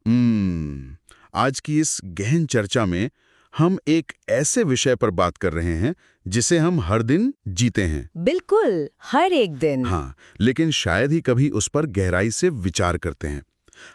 आज की इस गहन चर्चा में हम एक ऐसे विषय पर बात कर रहे हैं जिसे हम हर दिन जीते हैं। बिल्कुल, हर एक दिन। हाँ, लेकिन शायद ही कभी उस पर गहराई से विचार करते हैं।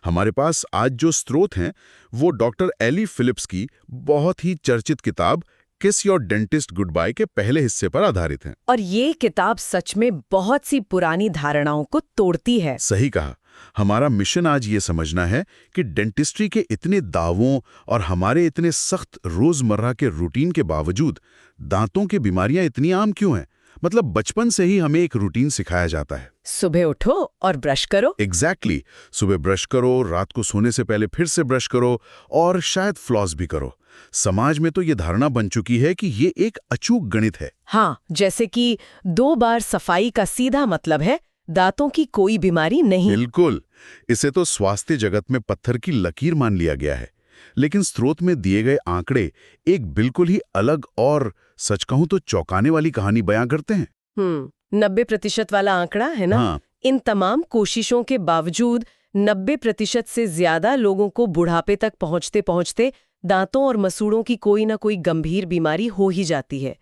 हमारे पास आज जो स्रोत हैं वो डॉक्टर एली फिलिप्स की बहुत ही चर्चित किताब किस योर डेंटिस्ट गुड बाय के पहले हिस्से पर आधारित हैं। और ये किताब सच में बहुत सी पुरानी धारणाओं को तोड़ती है। सही कहा। हमारा मिशन आज ये समझना है कि डेंटिस्ट्री के इतने दावों और हमारे इतने सख्त रोजमर्रा के रूटीन के बावजूद दांतों की बीमारियां इतनी आम क्यों हैं? मतलब बचपन से ही हमें एक रूटीन सिखाया जाता है। सुबह उठो और ब्रश करो। एग्जैक्टली। सुबह ब्रश करो, रात को सोने से पहले फिर से ब्रश करो और शायद फ्लॉस भी करो। समाज में तो ये धारणा बन चुकी है कि ये एक अचूक गणित है। हाँ, जैसे कि 2 बार सफाई का सीधा मतलब है दांतों की कोई बीमारी नहीं। बिल्कुल। इसे तो स्वास्थ्य जगत में पत्थर की लकीर मान लिया गया है। लेकिन स्रोत में दिए गए आंकड़े एक बिल्कुल ही अलग और सच कहूं तो चौंकाने वाली कहानी बयां करते हैं। 90% वाला आंकड़ा है ना? हाँ। इन तमाम कोशिशों के बावजूद 90% से ज्यादा लोगों को बुढ़ापे तक पहुंचते पहुंचते दांतों और मसूड़ों की कोई ना कोई गंभीर बीमारी हो ही जाती है।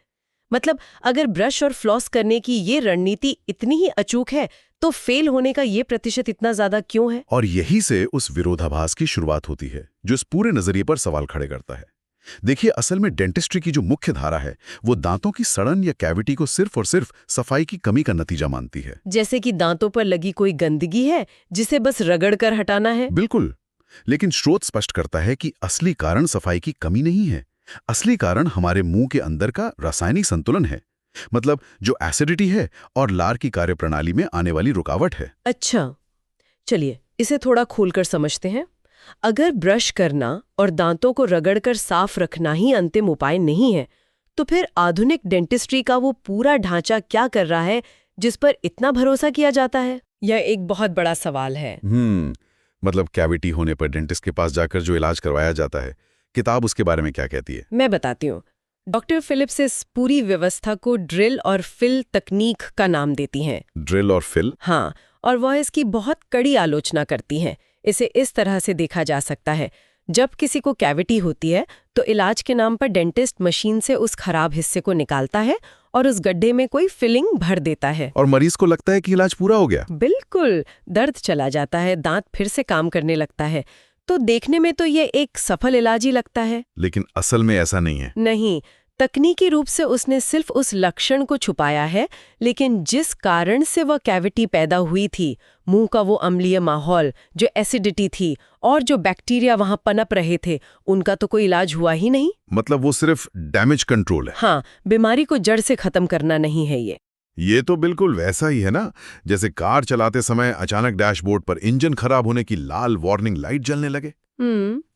मतलब अगर ब्रश और फ्लॉस करने की ये रणनीति इतनी ही अचूक है तो फेल होने का ये प्रतिशत इतना ज्यादा क्यों है? और यही से उस विरोधाभास की शुरुआत होती है जो इस पूरे नजरिए पर सवाल खड़े करता है। देखिए, असल में डेंटिस्ट्री की जो मुख्य धारा है वो दांतों की सड़न या कैविटी को सिर्फ और सिर्फ सफाई की कमी का नतीजा मानती है। जैसे कि दांतों पर लगी कोई गंदगी है जिसे बस रगड़ कर हटाना है। बिल्कुल। लेकिन स्रोत स्पष्ट करता है कि असली कारण सफाई की कमी नहीं है। असली कारण हमारे मुंह के अंदर का रासायनिक संतुलन है। मतलब जो एसिडिटी है और लार की कार्यप्रणाली में आने वाली रुकावट है। अच्छा, चलिए इसे थोड़ा खोलकर समझते हैं। अगर ब्रश करना और दांतों को रगड़कर साफ रखना ही अंतिम उपाय नहीं है, तो फिर आधुनिक डेंटिस्ट्री का वो पूरा ढांचा क्या कर रहा है जिस पर इतना भरोसा किया जाता है? यह एक बहुत बड़ा सवाल है। मतलब कैविटी होने पर डेंटिस्ट के पास जाकर जो इलाज करवाया जाता है, किताब उसके बारे में क्या कहती है? मैं बताती हूँ। डॉक्टर फिलिप्स इस पूरी व्यवस्था को ड्रिल और फिल तकनीक का नाम देती हैं। ड्रिल और फिल? हाँ, और वह इसकी बहुत कड़ी आलोचना करती हैं। इसे इस तरह से देखा जा सकता है, जब किसी को कैविटी होती है तो इलाज के नाम पर डेंटिस्ट मशीन से उस खराब हिस्से को निकालता है और उस गड्ढे में कोई फिलिंग भर देता है। और मरीज को लगता है कि इलाज पूरा हो गया। बिल्कुल, दर्द चला जाता है, दांत फिर से काम करने लगता है। तो देखने में तो ये एक सफल इलाज ही लगता है। लेकिन असल में ऐसा नहीं है। नहीं, तकनीकी रूप से उसने सिर्फ उस लक्षण को छुपाया है, लेकिन जिस कारण से वह कैविटी पैदा हुई थी, मुंह का वो अम्लीय माहौल, जो एसिडिटी थी और जो बैक्टीरिया वहां पनप रहे थे, उनका तो कोई इलाज हुआ ही नहीं। मतलब वो सिर्फ डैमेज कंट्रोल है। हाँ, बीमारी को जड़ से खत्म करना नहीं है ये तो बिल्कुल वैसा ही है ना, जैसे कार चलाते समय अचानक डैशबोर्ड पर इंजन खराब होने की लाल वार्निंग लाइट जलने लगे।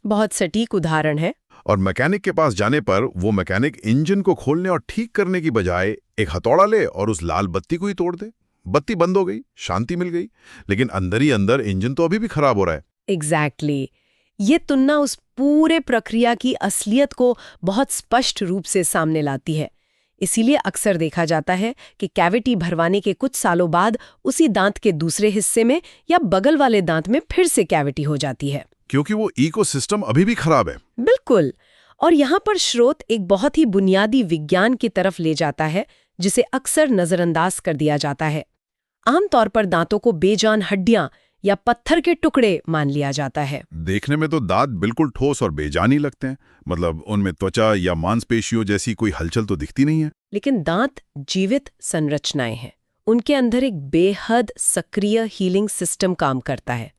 बहुत सटीक उदाहरण है। और मैकेनिक के पास जाने पर वो मैकेनिक इंजन को खोलने और ठीक करने की बजाय एक हथौड़ा ले और उस लाल बत्ती को ही तोड़ दे। बत्ती बंद हो गई, शांति मिल गई, लेकिन अंदर ही अंदर इंजन तो अभी भी खराब हो रहा है। एग्जैक्टली। ये तुलना उस पूरे प्रक्रिया की असलियत को बहुत स्पष्ट रूप से सामने लाती है। इसीलिए अक्सर देखा जाता है कि कैविटी भरवाने के कुछ सालों बाद उसी दांत के दूसरे हिस्से में या बगल वाले दांत में फिर से कैविटी हो जाती है, क्योंकि वो इकोसिस्टम अभी भी खराब है। बिल्कुल। और यहाँ पर स्रोत एक बहुत ही बुनियादी विज्ञान की तरफ ले जाता है जिसे अक्सर नजरअंदाज कर दिया जाता है। आमतौर पर दांतों को बेजान हड्डियां या पत्थर के टुकड़े मान लिया जाता है। देखने में तो दांत बिल्कुल ठोस और बेजानी लगते हैं। मतलब उनमें त्वचा या मांसपेशियों जैसी कोई हलचल तो दिखती नहीं है। लेकिन दांत जीवित संरचनाएं हैं। उनके अंदर एक बेहद सक्रिय हीलिंग सिस्टम काम करता है।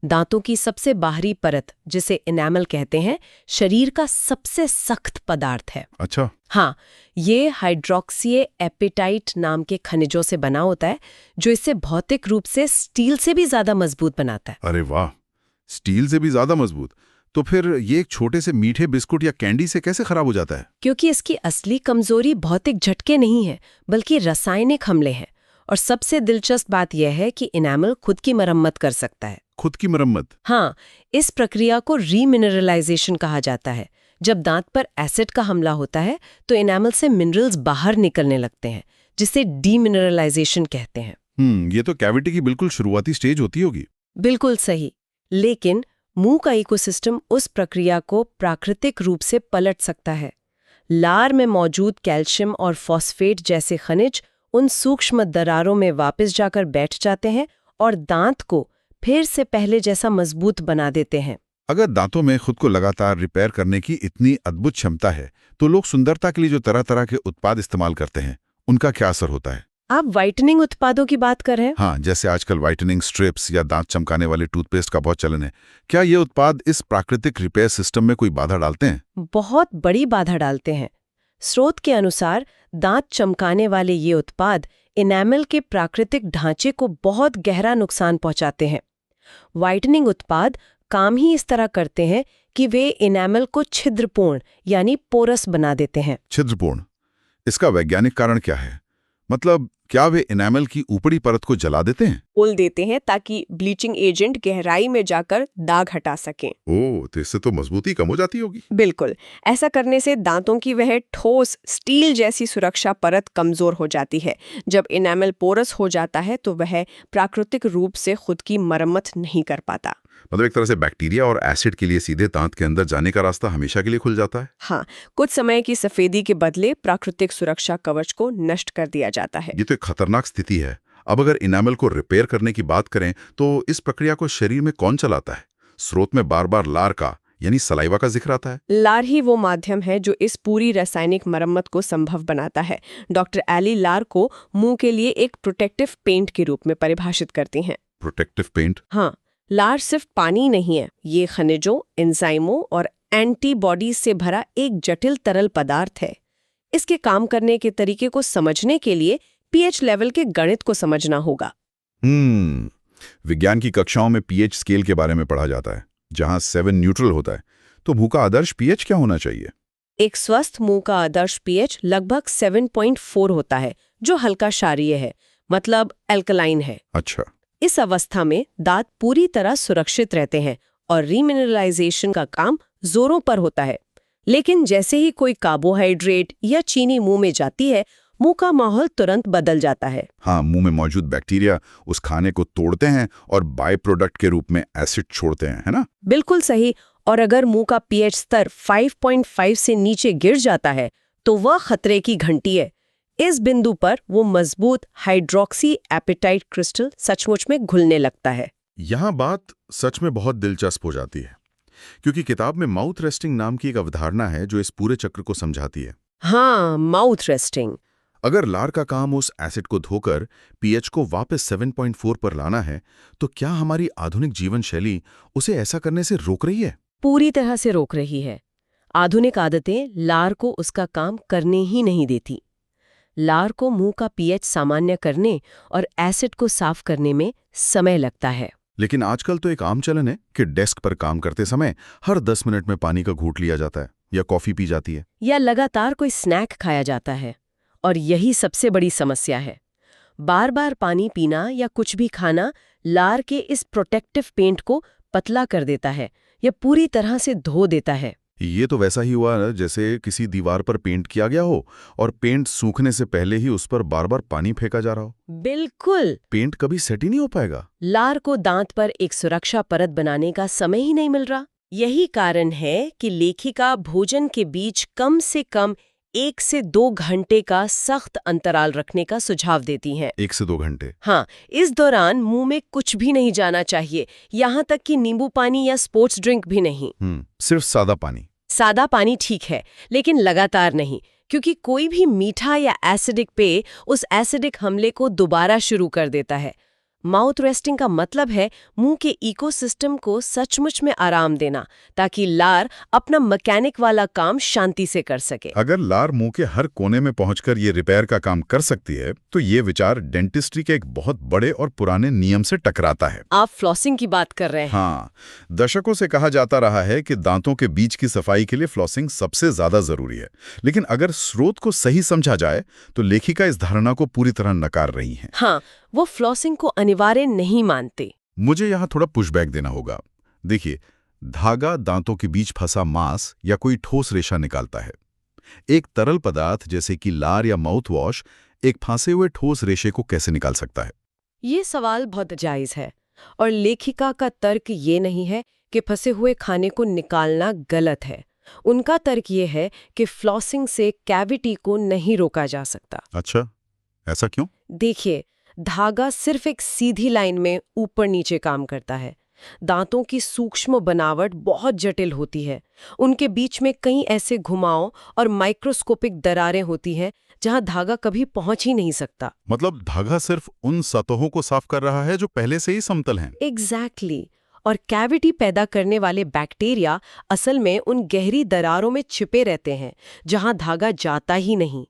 दांतों की सबसे बाहरी परत, जिसे इनेमल कहते हैं, शरीर का सबसे सख्त पदार्थ है। अच्छा। हाँ, ये हाइड्रोक्सी एपिटाइट नाम के खनिजों से बना होता है, जो इसे भौतिक रूप से स्टील से भी ज्यादा मजबूत बनाता है। अरे वाह, स्टील से भी ज्यादा मजबूत? तो फिर ये एक छोटे से मीठे बिस्कुट या कैंडी से कैसे खराब हो जाता है? क्योंकि इसकी असली कमजोरी भौतिक झटके नहीं है, बल्कि रासायनिक हमले हैं। और सबसे दिलचस्प बात यह है कि इनेमल खुद की मरम्मत कर सकता है। खुद की मरम्मत? हाँ, इस प्रक्रिया को रीमिनरलाइजेशन कहा जाता है। जब दांत पर एसिड का हमला होता है तो इनेमल से मिनरल्स बाहर निकलने लगते हैं, जिसे डीमिनरलाइजेशन कहते हैं। ये तो कैविटी की बिल्कुल शुरुआती स्टेज होती होगी। बिल्कुल सही। लेकिन मुंह का इकोसिस्टम उस प्रक्रिया को प्राकृतिक रूप से पलट सकता है। लार में मौजूद कैल्शियम और फॉस्फेट जैसे खनिज उन सूक्ष्म दरारों में वापस जाकर बैठ जाते हैं और दांत को फिर से पहले जैसा मजबूत बना देते हैं। अगर दांतों में खुद को लगातार रिपेयर करने की इतनी अद्भुत क्षमता है, तो लोग सुंदरता के लिए जो तरह तरह के उत्पाद इस्तेमाल करते हैं, उनका क्या असर होता है? आप व्हाइटनिंग उत्पादों की बात कर रहे हैं? हाँ, जैसे आजकल व्हाइटनिंग स्ट्रिप्स या दांत चमकाने वाले टूथपेस्ट का बहुत चलन है। क्या ये उत्पाद इस प्राकृतिक रिपेयर सिस्टम में कोई बाधा डालते हैं? बहुत बड़ी बाधा डालते हैं। स्रोत के अनुसार दांत चमकाने वाले ये उत्पाद इनेमल के प्राकृतिक ढांचे को बहुत गहरा नुकसान पहुंचाते हैं। व्हाइटनिंग उत्पाद काम ही इस तरह करते हैं कि वे इनेमल को छिद्रपूर्ण यानी पोरस बना देते हैं। छिद्रपूर्ण, इसका वैज्ञानिक कारण क्या है? मतलब क्या वे इनेमल की ऊपरी परत को जला देते हैं? खोल देते हैं ताकि ब्लीचिंग एजेंट गहराई में जाकर दाग हटा सकें। ओह, तो इससे तो मजबूती कम हो जाती होगी। बिल्कुल, ऐसा करने से दांतों की वह ठोस स्टील जैसी सुरक्षा परत कमजोर हो जाती है। जब इनेमल पोरस हो जाता है तो वह प्राकृतिक रूप से खुद की मरम्मत नहीं कर पाता। मतलब एक तरह से बैक्टीरिया और एसिड के लिए सीधे दांत के अंदर जाने का रास्ता हमेशा के लिए खुल जाता है। हाँ, कुछ समय की सफेदी के बदले प्राकृतिक सुरक्षा कवच को नष्ट कर दिया जाता है। ये तो एक खतरनाक स्थिति है। अब अगर इनेमल को रिपेयर करने की बात करें तो इस प्रक्रिया को शरीर में कौन चलाता है? स्रोत में बार बार लार का यानी सलाइवा का जिक्र आता है। लार ही वो माध्यम है जो इस पूरी रासायनिक मरम्मत को संभव बनाता है। डॉक्टर एली लार को मुंह के लिए एक प्रोटेक्टिव पेंट के रूप में परिभाषित करती हैं। Protective paint? हाँ, लार सिर्फ पानी नहीं है, ये खनिजों, एंजाइमों और एंटीबॉडीज से भरा एक जटिल तरल पदार्थ है। इसके काम करने के तरीके को समझने के लिए पीएच लेवल के गणित को समझना होगा। विज्ञान की कक्षाओं में पीएच स्केल के बारे में पढ़ा जाता है, जहां 7 न्यूट्रल होता है। तो मुंह का आदर्श पीएच क्या होना चाहिए? एक स्वस्थ मुंह का आदर्श पीएच लगभग 7.4 होता है, जो हल्का क्षारीय है, मतलब एल्कलाइन है। अच्छा। इस अवस्था में दांत पूरी तरह सुरक्षित रहते हैं और रीमिनरलाइजेशन का काम जोरों पर होता है। लेकिन जैसे ही कोई कार्बोहाइड्रेट या चीनी मुंह में जाती है, मुंह का माहौल तुरंत बदल जाता है। हाँ, मुंह में मौजूद बैक्टीरिया उस खाने को तोड़ते हैं और बाय प्रोडक्ट के रूप में एसिड छोड़ते हैं, है ना? बिल्कुल सही। और अगर मुंह का पीएच स्तर 5.5 से नीचे गिर जाता है तो वह खतरे की घंटी है। इस बिंदु पर वो मजबूत हाइड्रोक्सी एपेटाइट क्रिस्टल सचमुच में घुलने लगता है। यहाँ बात सच में बहुत दिलचस्प हो जाती है, क्योंकि किताब में माउथ रेस्टिंग नाम की एक अवधारणा है जो इस पूरे चक्र को समझाती है। हाँ, माउथ रेस्टिंग। अगर लार का काम उस एसिड को धोकर पीएच को वापस 7.4 पर लाना है, तो क्या हमारी आधुनिक जीवन शैली उसे ऐसा करने से रोक रही है? पूरी तरह से रोक रही है। आधुनिक आदतें लार को उसका काम करने ही नहीं देती। लार को मुंह का पीएच सामान्य करने और एसिड को साफ करने में समय लगता है। लेकिन आजकल तो एक आम चलन है कि डेस्क पर काम करते समय हर 10 मिनट में पानी का घूंट लिया जाता है या कॉफी पी जाती है, या लगातार कोई स्नैक खाया जाता है। और यही सबसे बड़ी समस्या है। बार बार पानी पीना या कुछ भी खाना लार के इस प्रोटेक्टिव पेंट को पतला कर देता है या पूरी तरह से धो देता है। ये तो वैसा ही हुआ जैसे किसी दीवार पर पेंट किया गया हो और पेंट सूखने से पहले ही उस पर बार बार पानी फेंका जा रहा हो। बिल्कुल। पेंट कभी सेट ही नहीं हो पाएगा। लार को दांत पर एक सुरक्षा परत बनाने का समय ही नहीं मिल रहा। यही कारण है कि लेखिका भोजन के बीच कम से कम 1 से 2 घंटे का सख्त अंतराल रखने का सुझाव देती हैं। 1 से 2 घंटे? हाँ, इस दौरान मुंह में कुछ भी नहीं जाना चाहिए, यहाँ तक कि नींबू पानी या स्पोर्ट्स ड्रिंक भी नहीं। सिर्फ सादा पानी? सादा पानी ठीक है, लेकिन लगातार नहीं, क्योंकि कोई भी मीठा या एसिडिक पेय उस एसिडिक हमले को दोबारा शुरू कर देता है। माउथ रेस्टिंग का मतलब है मुंह के इकोसिस्टम को सचमुच में आराम देना, ताकि लार अपना मैकेनिक वाला काम शांति से कर सके। अगर लार मुंह के हर कोने में पहुंचकर ये रिपेयर का काम कर सकती है, तो ये विचार डेंटिस्ट्री के एक बहुत बड़े और पुराने नियम से टकराता है। आप फ्लॉसिंग की बात कर रहे हैं? हाँ, दशकों से कहा जाता रहा है कि दांतों के बीच की सफाई के लिए फ्लॉसिंग सबसे ज्यादा जरूरी है। लेकिन अगर स्रोत को सही समझा जाए तो लेखिका इस धारणा को पूरी तरह नकार रही है। हाँ, वो फ्लॉसिंग को अनिवार्य नहीं मानते। मुझे यहाँ थोड़ा पुशबैक देना होगा। देखिए, धागा दांतों के बीच फंसा मांस या कोई ठोस रेशा निकालता है। एक तरल पदार्थ जैसे कि लार या माउथ वॉश एक फंसे हुए ठोस रेशे को कैसे निकाल सकता है? ये सवाल बहुत जायज है और लेखिका का तर्क ये नहीं है कि फंसे हुए खाने को निकालना गलत है। उनका तर्क ये है कि फ्लॉसिंग से कैविटी को नहीं रोका जा सकता। अच्छा, ऐसा क्यों? देखिए, धागा सिर्फ एक सीधी लाइन में ऊपर नीचे काम करता है। दांतों की सूक्ष्म बनावट बहुत जटिल होती है। उनके बीच में कई ऐसे घुमाव और माइक्रोस्कोपिक दरारें होती हैं जहां धागा कभी पहुंच ही नहीं सकता। मतलब धागा सिर्फ उन सतहों को साफ कर रहा है जो पहले से ही समतल हैं। एग्जैक्टली। और कैविटी पैदा करने वाले बैक्टीरिया असल में उन गहरी दरारों में छिपे रहते हैं जहां धागा जाता ही नहीं।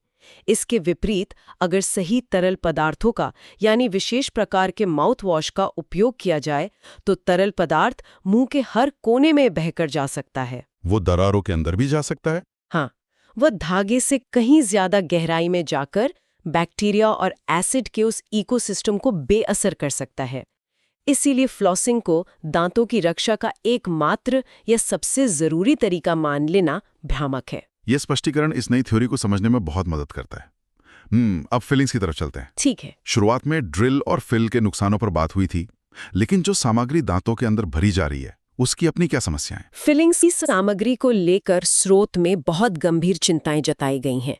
इसके विपरीत अगर सही तरल पदार्थों का यानी विशेष प्रकार के माउथ वॉश का उपयोग किया जाए तो तरल पदार्थ मुंह के हर कोने में बहकर जा सकता है। वो दरारों के अंदर भी जा सकता है? हाँ, वह धागे से कहीं ज्यादा गहराई में जाकर बैक्टीरिया और एसिड के उस इकोसिस्टम को बेअसर कर सकता है। इसीलिए फ्लॉसिंग को दांतों की रक्षा का एकमात्र या सबसे जरूरी तरीका मान लेना भ्रामक है। ये स्पष्टीकरण इस नई थ्योरी को समझने में बहुत मदद करता है। अब फिलिंग्स की तरफ चलते हैं। ठीक है। शुरुआत में ड्रिल और फिल के नुकसानों पर बात हुई थी, लेकिन जो सामग्री दांतों के अंदर भरी जा रही है उसकी अपनी क्या समस्याएं? फिलिंग्स की सामग्री को लेकर स्रोत में बहुत गंभीर चिंताएं जताई गई हैं।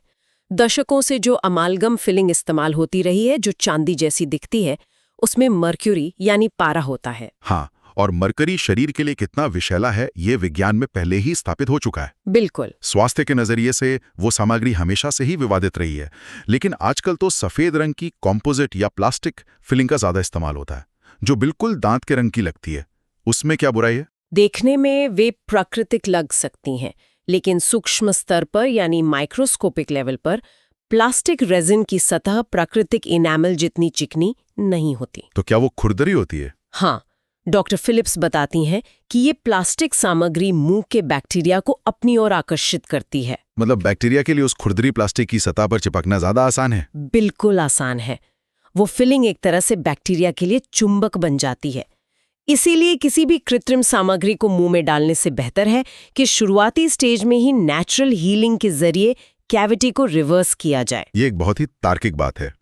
दशकों से जो अमालगम फिलिंग इस्तेमाल होती रही है, जो चांदी जैसी दिखती है, उसमें मर्क्यूरी यानी पारा होता है। हाँ, और मरकरी शरीर के लिए कितना विषैला है ये विज्ञान में पहले ही स्थापित हो चुका है। बिल्कुल। स्वास्थ्य के नजरिए से वो सामग्री हमेशा से ही विवादित रही है, लेकिन आजकल तो सफेद रंग की कॉम्पोजिट या प्लास्टिक फिलिंग का ज्यादा इस्तेमाल होता है, जो बिल्कुल दांत के रंग की लगती है। उसमें क्या बुराई है? देखने में वे प्राकृतिक लग सकती हैं, लेकिन सूक्ष्म स्तर पर यानी माइक्रोस्कोपिक लेवल पर प्लास्टिक रेजिन की सतह प्राकृतिक इनेमल जितनी चिकनी नहीं होती। तो क्या वो खुरदरी होती है? हाँ, डॉक्टर फिलिप्स बताती हैं कि ये प्लास्टिक सामग्री मुंह के बैक्टीरिया को अपनी ओर आकर्षित करती है। मतलब बैक्टीरिया के लिए उस खुरदरी प्लास्टिक की सतह पर चिपकना ज्यादा आसान है? बिल्कुल आसान है। वो फिलिंग एक तरह से बैक्टीरिया के लिए चुंबक बन जाती है। इसीलिए किसी भी कृत्रिम सामग्री को मुंह में डालने से बेहतर है कि शुरुआती स्टेज में ही नेचुरल हीलिंग के जरिए कैविटी को रिवर्स किया जाए। ये एक बहुत ही तार्किक बात है।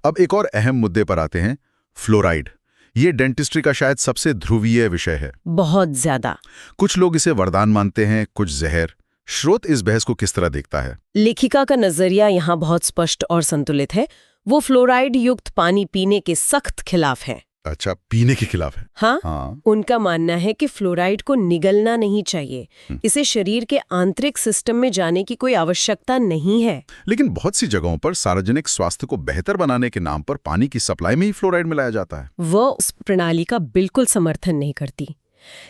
अब एक और अहम मुद्दे पर आते हैं, फ्लोराइड। ये डेंटिस्ट्री का शायद सबसे ध्रुवीय विषय है। बहुत ज्यादा। कुछ लोग इसे वरदान मानते हैं, कुछ जहर। स्रोत इस बहस को किस तरह देखता है? लेखिका का नजरिया यहाँ बहुत स्पष्ट और संतुलित है। वो फ्लोराइड युक्त पानी पीने के सख्त खिलाफ है। अच्छा, पीने के खिलाफ है? हाँ। उनका मानना है कि फ्लोराइड को निगलना नहीं चाहिए। इसे शरीर के आंतरिक सिस्टम में जाने की कोई आवश्यकता नहीं है। लेकिन बहुत सी जगहों पर सार्वजनिक स्वास्थ्य को बेहतर बनाने के नाम पर पानी की सप्लाई में ही फ्लोराइड मिलाया जाता है। वो उस प्रणाली का बिल्कुल समर्थन नहीं करती,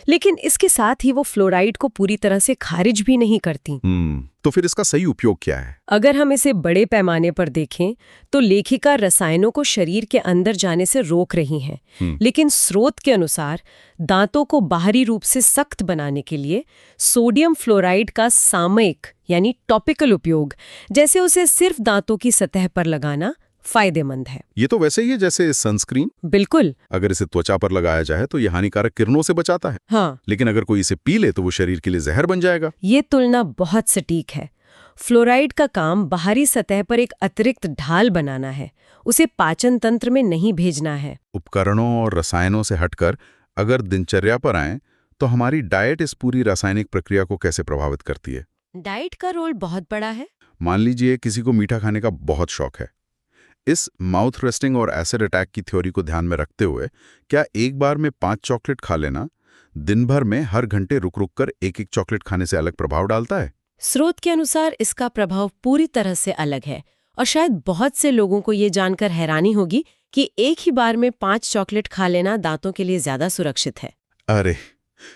लेकिन इसके साथ ही वो फ्लोराइड को पूरी तरह से खारिज भी नहीं करती। तो फिर इसका सही उपयोग क्या है? अगर हम इसे बड़े पैमाने पर देखें तो लेखिका रसायनों को शरीर के अंदर जाने से रोक रही हैं, लेकिन स्रोत के अनुसार दांतों को बाहरी रूप से सख्त बनाने के लिए सोडियम फ्लोराइड का सामयिक यानी टॉपिकल उपयोग, जैसे उसे सिर्फ दांतों की सतह पर लगाना, फायदेमंद है। ये तो वैसे ही है जैसे सनस्क्रीन। बिल्कुल। अगर इसे त्वचा पर लगाया जाए तो ये हानिकारक किरणों से बचाता है। हाँ। लेकिन अगर कोई इसे पी ले तो वो शरीर के लिए जहर बन जाएगा। ये तुलना बहुत सटीक है। फ्लोराइड का काम बाहरी सतह पर एक अतिरिक्त ढाल बनाना है, उसे पाचन तंत्र में नहीं भेजना है। उपकरणों और रसायनों से हटकर अगर दिनचर्या पर आएं तो हमारी डाइट इस पूरी रासायनिक प्रक्रिया को कैसे प्रभावित करती है? डाइट का रोल बहुत बड़ा है। मान लीजिए किसी को मीठा खाने का बहुत शौक है। इस माउथ रेस्टिंग और एसिड अटैक की थ्योरी को ध्यान में रखते हुए क्या एक बार में 5 चॉकलेट खा लेना दिन भर में हर घंटे रुक रुक कर एक एक चॉकलेट खाने से अलग प्रभाव डालता है? स्रोत के अनुसार इसका प्रभाव पूरी तरह से अलग है, और शायद बहुत से लोगों को ये जानकर हैरानी होगी कि एक ही बार में 5 चॉकलेट खा लेना दांतों के लिए ज्यादा सुरक्षित है। अरे,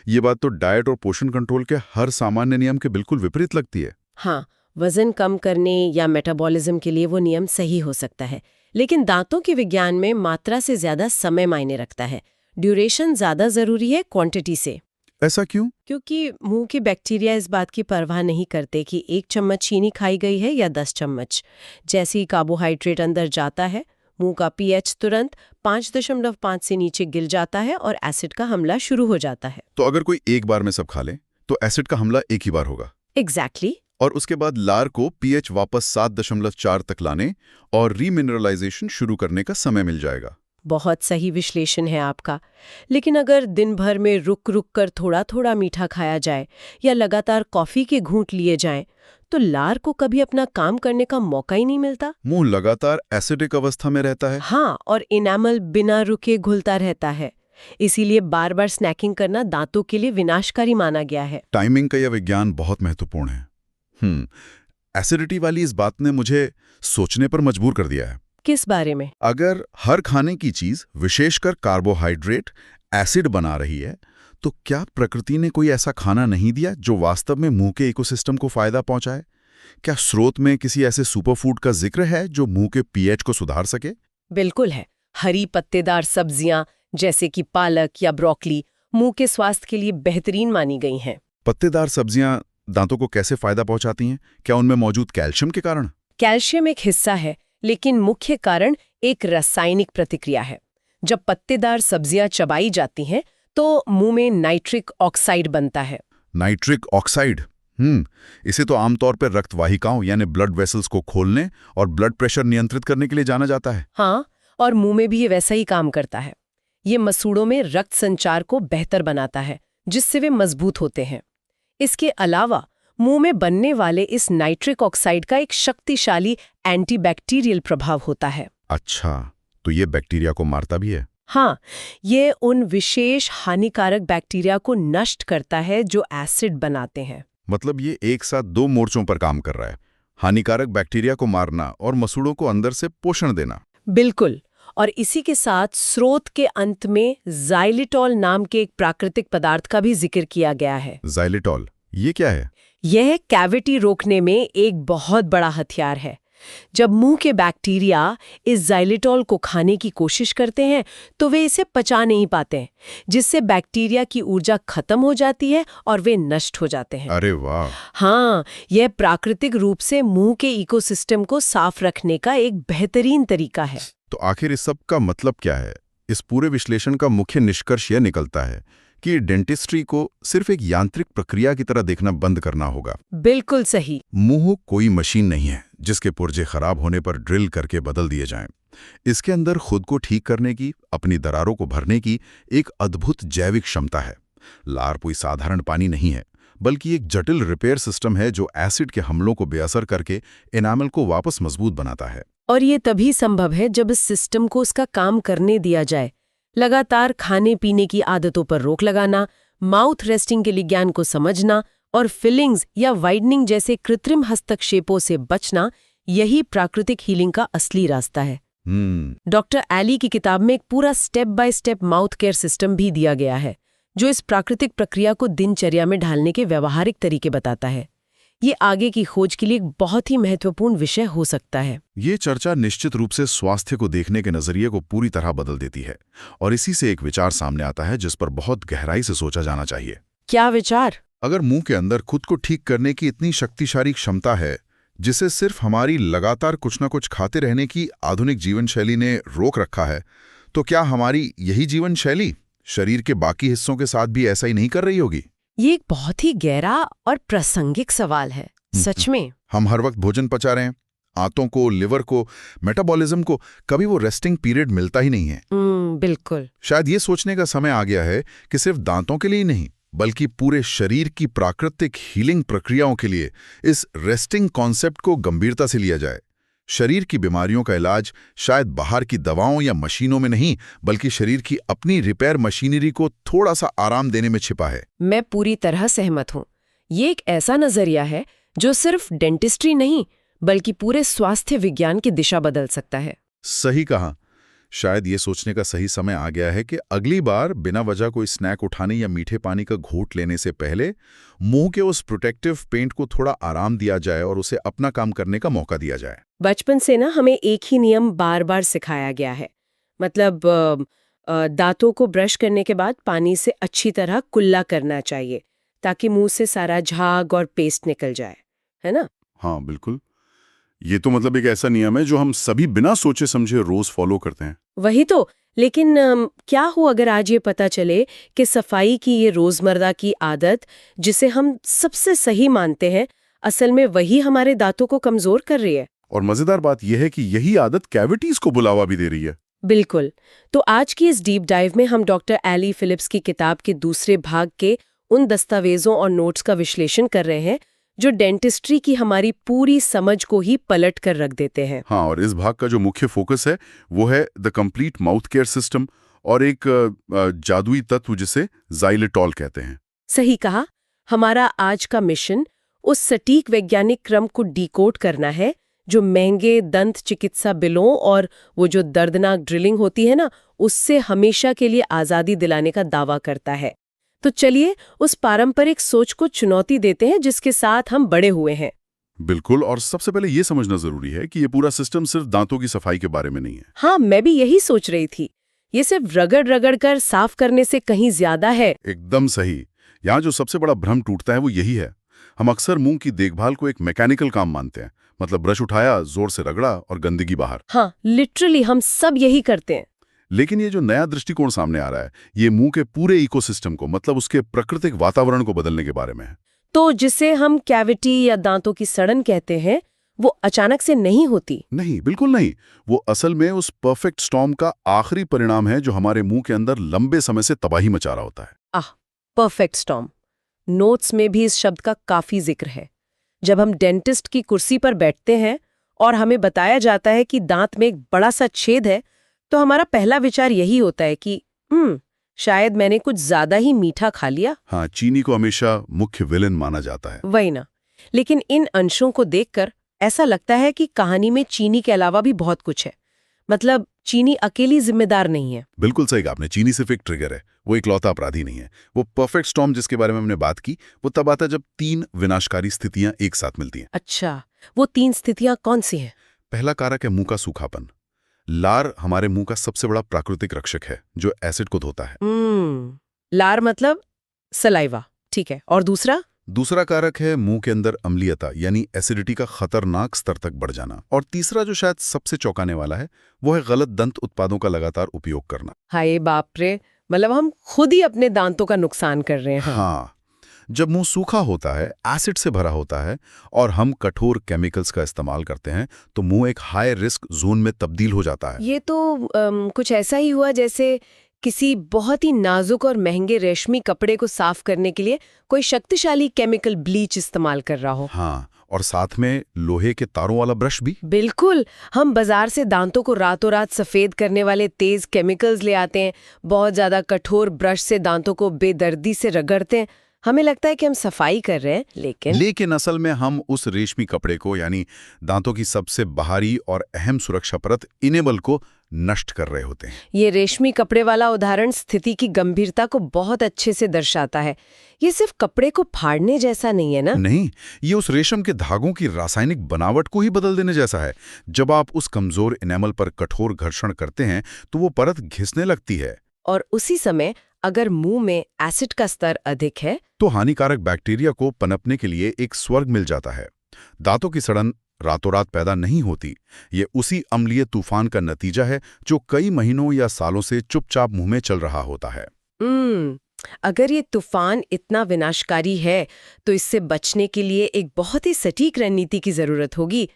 ये बात तो डाइट और पोषण कंट्रोल के हर सामान्य नियम के बिल्कुल विपरीत लगती है। हाँ, वजन कम करने या मेटाबॉलिज्म के लिए वो नियम सही हो सकता है, लेकिन दांतों के विज्ञान में मात्रा से ज्यादा समय मायने रखता है। ड्यूरेशन ज्यादा जरूरी है क्वांटिटी से। ऐसा क्यों? क्योंकि मुंह के बैक्टीरिया इस बात की परवाह नहीं करते कि 1 चम्मच चीनी खाई गई है या 10 चम्मच। जैसे ही कार्बोहाइड्रेट अंदर जाता है, मुंह का पीएच तुरंत 5.5 से नीचे गिर जाता है और एसिड का हमला शुरू हो जाता है। तो अगर कोई एक बार में सब खा ले तो एसिड का हमला एक ही बार होगा। एग्जैक्टली। और उसके बाद लार को पीएच वापस 7.4 तक लाने और रीमिनरलाइजेशन शुरू करने का समय मिल जाएगा। बहुत सही विश्लेषण है आपका। लेकिन अगर दिन भर में रुक रुक कर थोड़ा थोड़ा मीठा खाया जाए या लगातार कॉफी के घूंट लिए जाएं, तो लार को कभी अपना काम करने का मौका ही नहीं मिलता। मुंह लगातार एसिडिक अवस्था में रहता है। हाँ, और इनामल बिना रुके घुलता रहता है। इसीलिए बार बार स्नैकिंग करना दांतों के लिए विनाशकारी माना गया है। टाइमिंग का यह विज्ञान बहुत महत्वपूर्ण है। एसिडिटी वाली इस बात ने मुझे सोचने पर मजबूर कर दिया है। किस बारे में? अगर हर खाने की चीज, विशेषकर कार्बोहाइड्रेट, एसिड बना रही है, तो क्या प्रकृति ने कोई ऐसा खाना नहीं दिया जो वास्तव में मुंह के इकोसिस्टम को फायदा पहुंचाए? क्या स्रोत में किसी ऐसे सुपरफूड का जिक्र है जो मुंह के पीएच को सुधार सके? बिल्कुल है। हरी पत्तेदार सब्जियां जैसे कि पालक या ब्रोकली मुंह के स्वास्थ्य के लिए बेहतरीन मानी गई हैं। पत्तेदार सब्जियां दांतों को कैसे फायदा पहुंचाती हैं? क्या उनमें मौजूद कैल्शियम के कारण? कैल्शियम एक हिस्सा है, लेकिन मुख्य कारण एक रासायनिक प्रतिक्रिया है। जब पत्तेदार सब्जियां चबाई जाती हैं तो मुंह में नाइट्रिक ऑक्साइड बनता है। नाइट्रिक ऑक्साइड, इसे तो आमतौर पर रक्त वाहिकाओं यानी ब्लड वेसल्स को खोलने और ब्लड प्रेशर नियंत्रित करने के लिए जाना जाता है। हाँ, और मुंह में भी ये वैसा ही काम करता है। ये मसूड़ों में रक्त संचार को बेहतर बनाता है, जिससे वे मजबूत होते हैं। इसके अलावा मुंह में बनने वाले इस नाइट्रिक ऑक्साइड का एक शक्तिशाली एंटीबैक्टीरियल प्रभाव होता है। अच्छा, तो ये बैक्टीरिया को मारता भी है? हाँ, ये उन विशेष हानिकारक बैक्टीरिया को नष्ट करता है जो एसिड बनाते हैं। मतलब ये एक साथ दो मोर्चों पर काम कर रहा है, हानिकारक बैक्टीरिया को मारना और मसूड़ों को अंदर से पोषण देना। बिल्कुल। और इसी के साथ स्रोत के अंत में ज़ाइलिटॉल नाम के एक प्राकृतिक पदार्थ का भी जिक्र किया गया है। ज़ाइलिटॉल, ये क्या है? यह कैविटी रोकने में एक बहुत बड़ा हथियार है। जब मुंह के बैक्टीरिया इस ज़ाइलिटॉल को खाने की कोशिश करते हैं तो वे इसे पचा नहीं पाते, जिससे बैक्टीरिया की ऊर्जा खत्म हो जाती है और वे नष्ट हो जाते हैं। अरे वाह! हाँ, यह प्राकृतिक रूप से मुंह के इकोसिस्टम को साफ रखने का एक बेहतरीन तरीका है। तो आखिर इस सब का मतलब क्या है? इस पूरे विश्लेषण का मुख्य निष्कर्ष यह निकलता है कि डेंटिस्ट्री को सिर्फ एक यांत्रिक प्रक्रिया की तरह देखना बंद करना होगा। बिल्कुल सही। मुंह कोई मशीन नहीं है जिसके पुर्जे खराब होने पर ड्रिल करके बदल दिए जाएं। इसके अंदर खुद को ठीक करने की, अपनी दरारों को भरने की एक अद्भुत जैविक क्षमता है। लार कोई साधारण पानी नहीं है, बल्कि एक जटिल रिपेयर सिस्टम है जो एसिड के हमलों को बेअसर करके एनामल को वापस मजबूत बनाता है। और ये तभी संभव है जब इस सिस्टम को उसका काम करने दिया जाए। लगातार खाने पीने की आदतों पर रोक लगाना, माउथ रेस्टिंग के विज्ञान को समझना और फिलिंग्स या वाइडनिंग जैसे कृत्रिम हस्तक्षेपों से बचना, यही प्राकृतिक हीलिंग का असली रास्ता है। डॉक्टर एली की किताब में एक पूरा step by step mouth care system भी दिया गया है, जो इस प्राकृतिक प्रक्रिया को दिनचर्या में ढालने के व्यवहारिक तरीके बताता है। ये आगे की खोज के लिए एक बहुत ही महत्वपूर्ण विषय हो सकता है। ये चर्चा निश्चित रूप से स्वास्थ्य को देखने के नजरिए को पूरी तरह बदल देती है, और इसी से एक विचार सामने आता है जिस पर बहुत गहराई से सोचा जाना चाहिए। क्या विचार? अगर मुंह के अंदर खुद को ठीक करने की इतनी शक्तिशाली क्षमता है, जिसे सिर्फ हमारी लगातार कुछ न कुछ खाते रहने की आधुनिक जीवन शैली ने रोक रखा है, तो क्या हमारी यही जीवन शैली शरीर के बाकी हिस्सों के साथ भी ऐसा ही नहीं कर रही होगी? ये एक बहुत ही गहरा और प्रासंगिक सवाल है। सच में हम हर वक्त भोजन पचा रहे हैं, आंतों को, लिवर को, मेटाबॉलिज्म को कभी वो रेस्टिंग पीरियड मिलता ही नहीं है। बिल्कुल। शायद ये सोचने का समय आ गया है कि सिर्फ दांतों के लिए नहीं, बल्कि पूरे शरीर की प्राकृतिक हीलिंग प्रक्रियाओं के लिए इस रेस्टिंग कॉन्सेप्ट को गंभीरता से लिया जाए। शरीर की बीमारियों का इलाज शायद बाहर की दवाओं या मशीनों में नहीं, बल्कि शरीर की अपनी रिपेयर मशीनरी को थोड़ा सा आराम देने में छिपा है। मैं पूरी तरह सहमत हूँ। ये एक ऐसा नजरिया है जो सिर्फ डेंटिस्ट्री नहीं, बल्कि पूरे स्वास्थ्य विज्ञान की दिशा बदल सकता है। सही कहा। शायद ये सोचने का सही समय आ गया है कि अगली बार बिना वजह कोई स्नैक उठाने या मीठे पानी का घूंट लेने से पहले मुंह के उस प्रोटेक्टिव पेंट को थोड़ा आराम दिया जाए और उसे अपना काम करने का मौका दिया जाए। बचपन से ना हमें एक ही नियम बार बार सिखाया गया है। मतलब दांतों को ब्रश करने के बाद पानी से अच्छी तरह कुल्ला करना चाहिए, ताकि मुंह से सारा झाग और पेस्ट निकल जाए, है ना? हाँ बिल्कुल। ये तो मतलब एक ऐसा नियम है जो हम सभी बिना सोचे समझे रोज फॉलो करते हैं। वही तो। लेकिन क्या हो अगर आज ये पता चले कि सफाई की ये रोजमर्रा की आदत, जिसे हम सबसे सही मानते हैं, असल में वही हमारे दांतों को कमजोर कर रही है। और मजेदार बात यह है कि यही आदत कैविटीज को बुलावा भी दे रही है। बिल्कुल। तो आज की इस डीप डाइव में हम डॉक्टर एली फिलिप्स की किताब के दूसरे भाग के उन दस्तावेजों और नोट्स का विश्लेषण कर रहे हैं जो डेंटिस्ट्री की हमारी पूरी समझ को ही पलट कर रख देते हैं। हाँ, और इस भाग का जो मुख्य फोकस है वो है the complete mouth care system और एक जादुई तत्व जिसे ज़ाइलेटॉल कहते हैं। सही कहा। हमारा आज का मिशन उस सटीक वैज्ञानिक क्रम को डिकोड करना है जो महंगे दंत चिकित्सा बिलों और वो जो दर्दनाक ड्रिलिंग होती है ना, उससे हमेशा के लिए आज़ादी दिलाने का दावा करता है। तो चलिए उस पारंपरिक सोच को चुनौती देते हैं जिसके साथ हम बड़े हुए हैं। बिल्कुल, और सबसे पहले ये समझना जरूरी है कि ये पूरा सिस्टम सिर्फ दांतों की सफाई के बारे में नहीं है। हाँ, मैं भी यही सोच रही थी। ये सिर्फ रगड़ रगड़ कर साफ करने से कहीं ज्यादा है। एकदम सही। यहाँ जो सबसे बड़ा भ्रम टूटता है वो यही है। हम अक्सर मुंह की देखभाल को एक मैकेनिकल काम मानते हैं, मतलब ब्रश उठाया, जोर से रगड़ा और गंदगी बाहर। हाँ, लिटरली हम सब यही करते हैं। लेकिन ये जो नया दृष्टिकोण सामने आ रहा है, ये मुंह के पूरे इकोसिस्टम को, मतलब उसके प्राकृतिक वातावरण को बदलने के बारे में है। तो जिसे हम कैविटी या दांतों की सड़न कहते हैं, वो अचानक से नहीं होती। नहीं, बिल्कुल नहीं। वो असल में उस परफेक्ट स्टॉर्म का आखिरी परिणाम है जो हमारे मुंह के अंदर लंबे समय से तबाही मचा रहा होता है। Perfect storm. नोट्स में भी इस शब्द का काफी जिक्र है। जब हम डेंटिस्ट की कुर्सी पर बैठते हैं और हमें बताया जाता है कि दांत में एक बड़ा सा छेद है, तो हमारा पहला विचार यही होता है कि शायद मैंने कुछ ज्यादा ही मीठा खा लिया। हाँ, चीनी को हमेशा मुख्य विलेन माना जाता है। वही ना। लेकिन इन अंशों को देखकर ऐसा लगता है कि कहानी में चीनी के अलावा भी बहुत कुछ है। मतलब चीनी अकेली जिम्मेदार नहीं है। बिल्कुल सही कहा आपने। चीनी सिर्फ एक ट्रिगर है, वो इकलौता अपराधी नहीं है। वो परफेक्ट स्टॉर्म जिसके बारे में हमने बात की, वो तब आता है जब 3 विनाशकारी स्थितियां एक साथ मिलती हैं। अच्छा, वो 3 स्थितियां कौन सी हैं? पहला कारक है मुंह का सूखापन। लार हमारे मुंह का सबसे बड़ा प्राकृतिक रक्षक है जो एसिड को धोता है। लार मतलब सलाइवा, ठीक है। और दूसरा कारक है मुंह के अंदर अम्लीयता, यानी एसिडिटी का खतरनाक स्तर तक बढ़ जाना। और तीसरा जो शायद सबसे चौंकाने वाला है, वो है गलत दंत उत्पादों का लगातार उपयोग करना। हाय बाप रे, मतलब हम खुद ही अपने दांतों का नुकसान कर रहे हैं। हाँ, जब मुंह सूखा होता है, एसिड से भरा होता है और हम कठोर केमिकल्स का इस्तेमाल करते हैं, तो मुंह एक हाई रिस्क जोन में तब्दील हो जाता है। ये तो कुछ ऐसा ही हुआ जैसे किसी बहुत ही नाजुक और महंगे रेशमी कपड़े को साफ करने के लिए कोई शक्तिशाली केमिकल ब्लीच इस्तेमाल कर रहा हो। हाँ, और साथ में लोहे के तारों वाला ब्रश भी। बिल्कुल। हम बाजार से दांतों को रातों रात सफेद करने वाले तेज केमिकल्स ले आते हैं, बहुत ज्यादा कठोर ब्रश से दांतों को बेदर्दी से रगड़ते हैं। हमें लगता है कि हम सफाई कर रहे हैं, लेकिन असल में हम उस रेशमी कपड़े को, यानी दांतों की सबसे बाहरी और अहम सुरक्षा परत इनेबल को नष्ट कर रहे होते हैं। ये रेशमी कपड़े वाला उदाहरण स्थिति की गंभीरता को बहुत अच्छे से दर्शाता है। ये सिर्फ कपड़े को फाड़ने जैसा नहीं है ना? नहीं, ये उस रेशम के धागों की रासायनिक बनावट को ही बदल देने जैसा है। जब आप उस कमजोर इनेमल पर कठोर घर्षण करते हैं तो वो परत घिसने लगती है। और उसी समय अगर मुंह में एसिड का स्तर अधिक है तो हानिकारक बैक्टीरिया को पनपने के लिए एक स्वर्ग मिल जाता है। दांतों की सड़न रातों रात पैदा नहीं होती। ये उसी अम्लीय तूफान का नतीजा है जो कई महीनों या सालों से चुपचाप मुंह में चल रहा होता है। अगर ये तूफान इतना विनाशकारी है तो इससे बचने के लिए एक बहुत ही सटीक रणनीति की जरूरत होगी।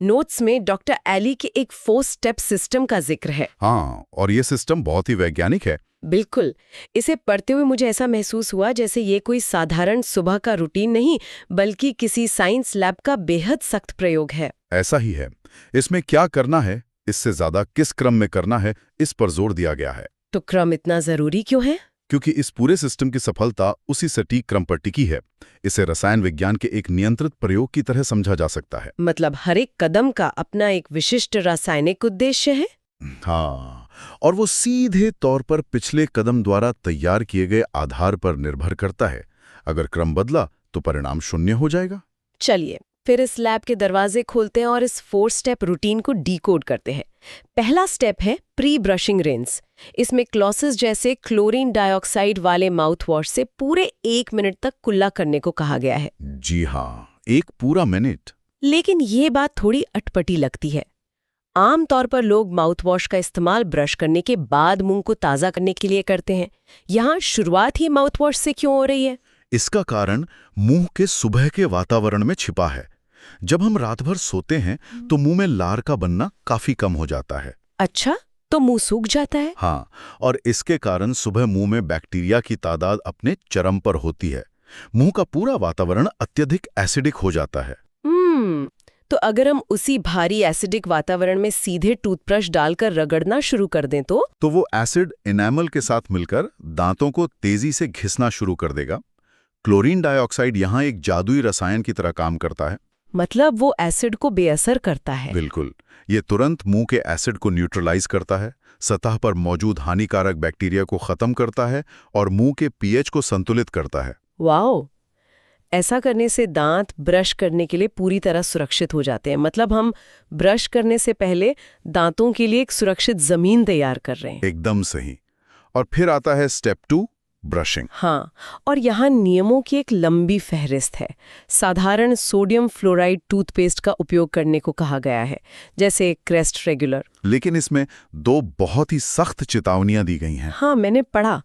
नोट्स में डॉक्टर एली के एक 4 स्टेप सिस्टम का जिक्र है। हाँ, और ये सिस्टम बहुत ही वैज्ञानिक है। बिल्कुल। इसे पढ़ते हुए मुझे ऐसा महसूस हुआ जैसे ये कोई साधारण सुबह का रूटीन नहीं, बल्कि किसी साइंस लैब का बेहद सख्त प्रयोग है। ऐसा ही है। इसमें क्या करना है, इससे ज्यादा किस क्रम में करना है, इस पर जोर दिया गया है। तो क्रम इतना जरूरी क्यों है? क्योंकि इस पूरे सिस्टम की सफलता उसी सटीक क्रम पर टिकी है। इसे रसायन विज्ञान के एक नियंत्रित प्रयोग की तरह समझा जा सकता है। मतलब हर एक कदम का अपना एक विशिष्ट रासायनिक उद्देश्य है। हाँ, और वो सीधे तौर पर पिछले कदम द्वारा तैयार किए गए आधार पर निर्भर करता है। अगर क्रम बदला तो परिणाम शून्य हो जाएगा। चलिए फिर इस लैब के दरवाजे खोलते हैं और इस 4 स्टेप रूटीन को डिकोड करते हैं। पहला स्टेप है प्री ब्रशिंग रिंस। इसमें क्लॉसिस जैसे क्लोरीन डाइऑक्साइड वाले माउथ वॉश से पूरे 1 मिनट तक कुल्ला करने को कहा गया है। जी हाँ, 1 पूरा मिनट। लेकिन ये बात थोड़ी अटपटी लगती है। आमतौर पर लोग माउथ वॉश का इस्तेमाल ब्रश करने के बाद मुंह को ताज़ा करने के लिए करते हैं। यहाँ शुरुआत ही माउथ वॉश से क्यों हो रही है? इसका कारण मुंह के सुबह के वातावरण में छिपा है। जब हम रात भर सोते हैं तो मुंह में लार का बनना काफी कम हो जाता है। अच्छा, तो मुंह सूख जाता है। हाँ, और इसके कारण सुबह मुंह में बैक्टीरिया की तादाद अपने चरम पर होती है। मुंह का पूरा वातावरण अत्यधिक एसिडिक हो जाता है। तो अगर हम उसी भारी एसिडिक वातावरण में सीधे टूथब्रश डालकर रगड़ना शुरू कर दें तो वो एसिड इनेमल के साथ मिलकर दांतों को तेजी से घिसना शुरू कर देगा। क्लोरीन डाइऑक्साइड यहाँ एक जादुई रसायन की तरह काम करता है। मतलब वो एसिड को बेअसर करता है। बिल्कुल, ये तुरंत मुंह के एसिड को न्यूट्रलाइज करता है, सतह पर मौजूद हानिकारक बैक्टीरिया को खत्म करता है और मुंह के पीएच को संतुलित करता है। वाओ! ऐसा करने से दांत ब्रश करने के लिए पूरी तरह सुरक्षित हो जाते हैं। मतलब हम ब्रश करने से पहले दांतों के लिए एक सुरक्षित जमीन तैयार कर रहे हैं। एकदम सही। और फिर आता है स्टेप 2, ब्रशिंग। हाँ, और यहाँ नियमों की एक लंबी फहरिस्त है। साधारण सोडियम फ्लोराइड टूथपेस्ट का उपयोग करने को कहा गया है, जैसे क्रेस्ट रेगुलर। लेकिन इसमें 2 बहुत ही सख्त चेतावनियां दी गई हैं। हाँ, मैंने पढ़ा।